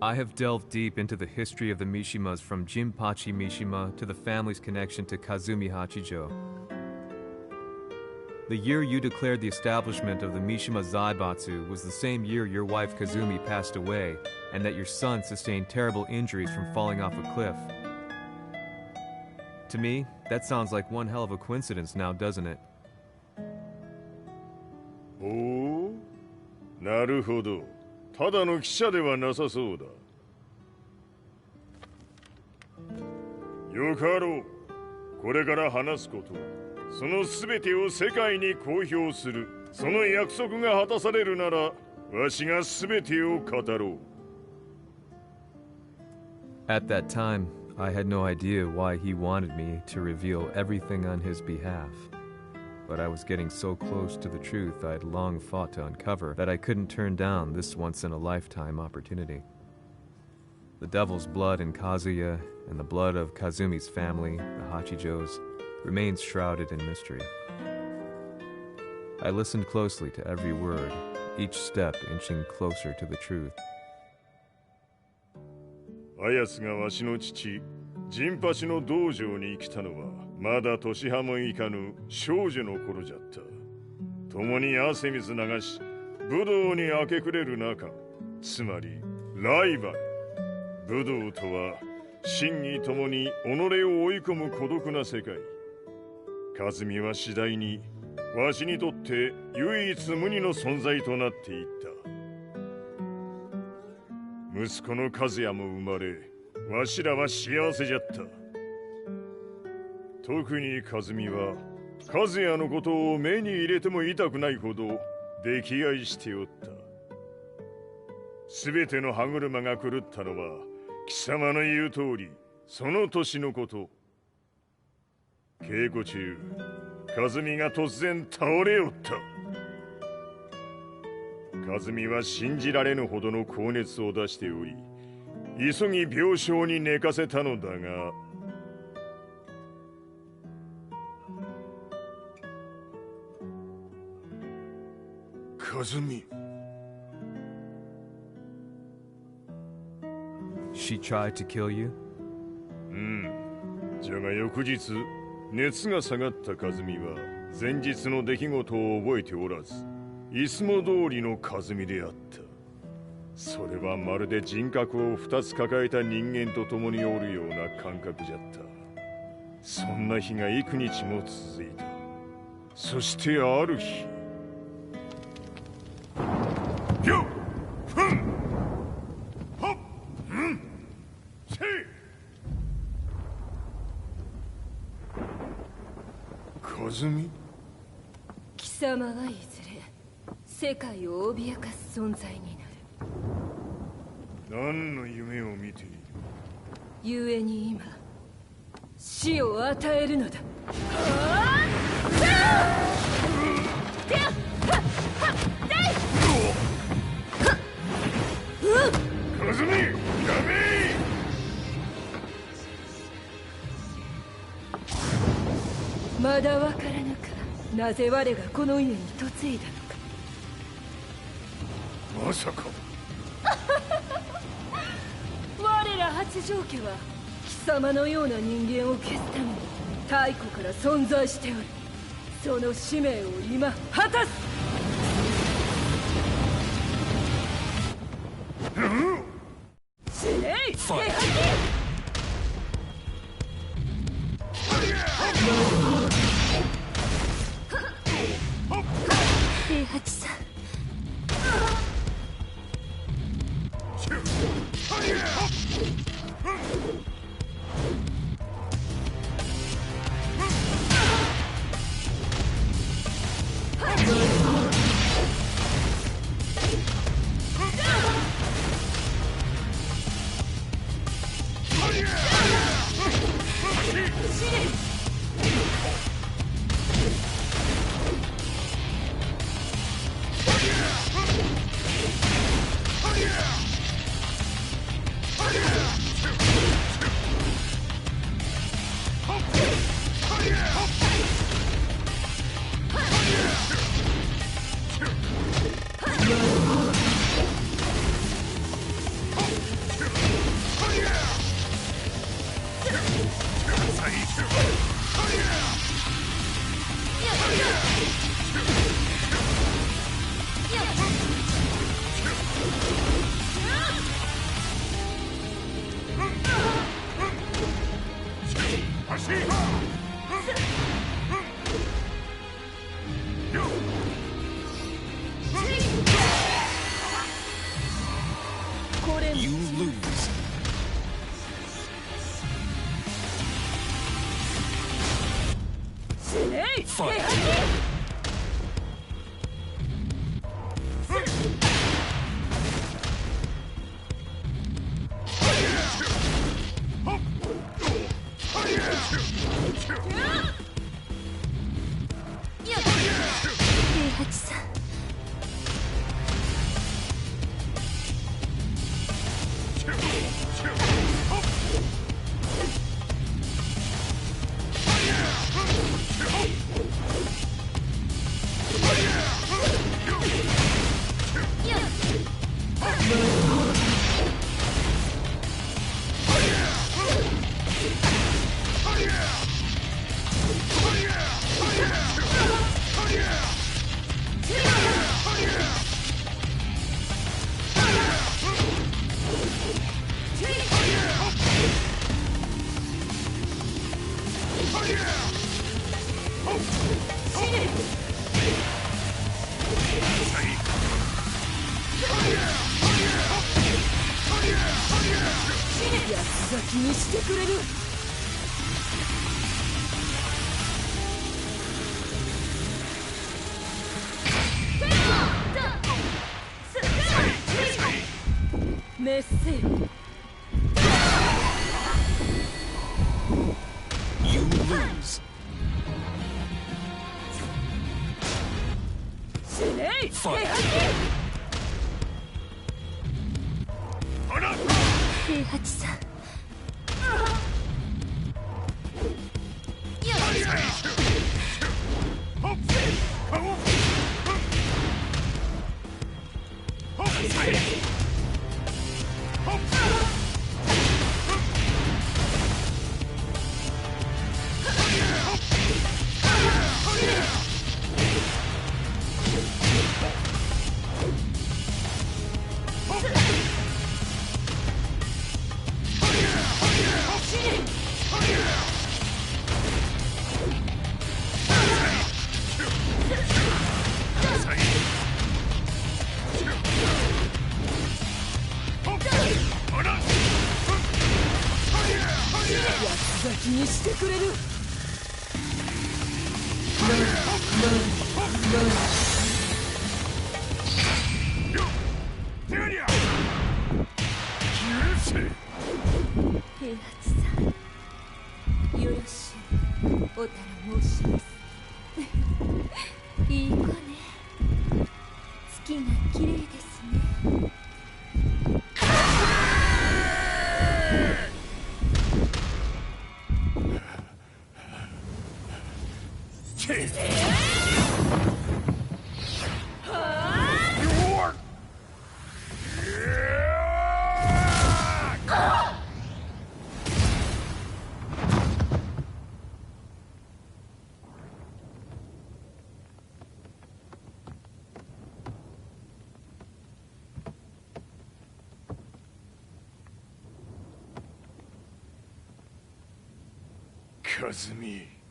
I have delved deep into the history of the Mishimas from Jinpachi Mishima to the family's connection to Kazumi Hachijo. The year you declared the establishment of the Mishima Zaibatsu was the same year your wife Kazumi passed away, and that your son sustained terrible injuries from falling off a cliff. To me, that sounds like one hell of a coincidence now, doesn't it? おお、なるほど。ただの記者ではなさそうだ。よかろう。これから話すこと、その全てを世界に公表する。その約束が果たされるなら、わしが全てを語ろう。At that time, I had no idea why he wanted me to reveal everything on his behalf. But I was getting so close to the truth I'd long fought to uncover that I couldn't turn down this once-in-a-lifetime opportunity. The devil's blood in Kazuya and the blood of Kazumi's family, the Hachijos, remains shrouded in mystery. I listened closely to every word, each step inching closer to the truth. あやつがわしの父、ジンパチの道場に来たのは、まだ年半もいかぬ少女の頃じゃった。共に汗水流し、武道に明け暮れる中、つまりライバル。武道とは、真偽ともに己を追い込む孤独な世界。和美は次第に、わしにとって唯一無二の存在となっていった。息子の和也も生まれ、わしらは幸せじゃった。特に和美は、和也のことを目に入れても痛くないほど溺愛しておった。すべての歯車が狂ったのは、貴様の言う通り、その年のこと。稽古中、和美が突然倒れおった。和美は信じられぬほどの高熱を出しており、急ぎ病床に寝かせたのだが、和美。She tried to kill you? うん。じゃが翌日、熱が下がった和美は、前日の出来事を覚えておらず、いつも通りの和美であった。それはまるで人格を2つ抱えた人間と共におるような感覚じゃった。そんな日が幾日も続いた。そしてある日、よっふんほっうんせい和美。貴様はいずれ世界を脅かす存在になる。何の夢を見ている？故に今死を与えるのだ。和美、やめ！まだわからぬか、なぜ我がこの家に嫁いだのか。まさか我ら八丈家は貴様のような人間を消すために太古から存在しておる。その使命を今果たす。死ねい、平八！平八さん。和美。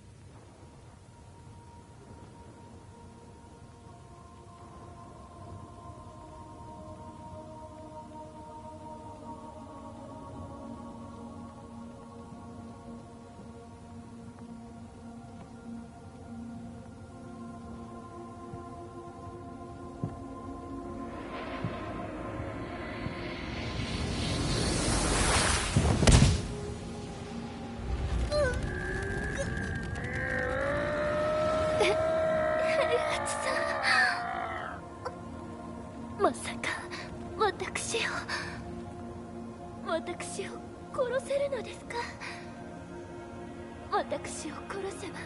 私を殺せば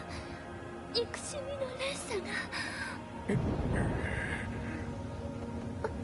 憎しみの連鎖が。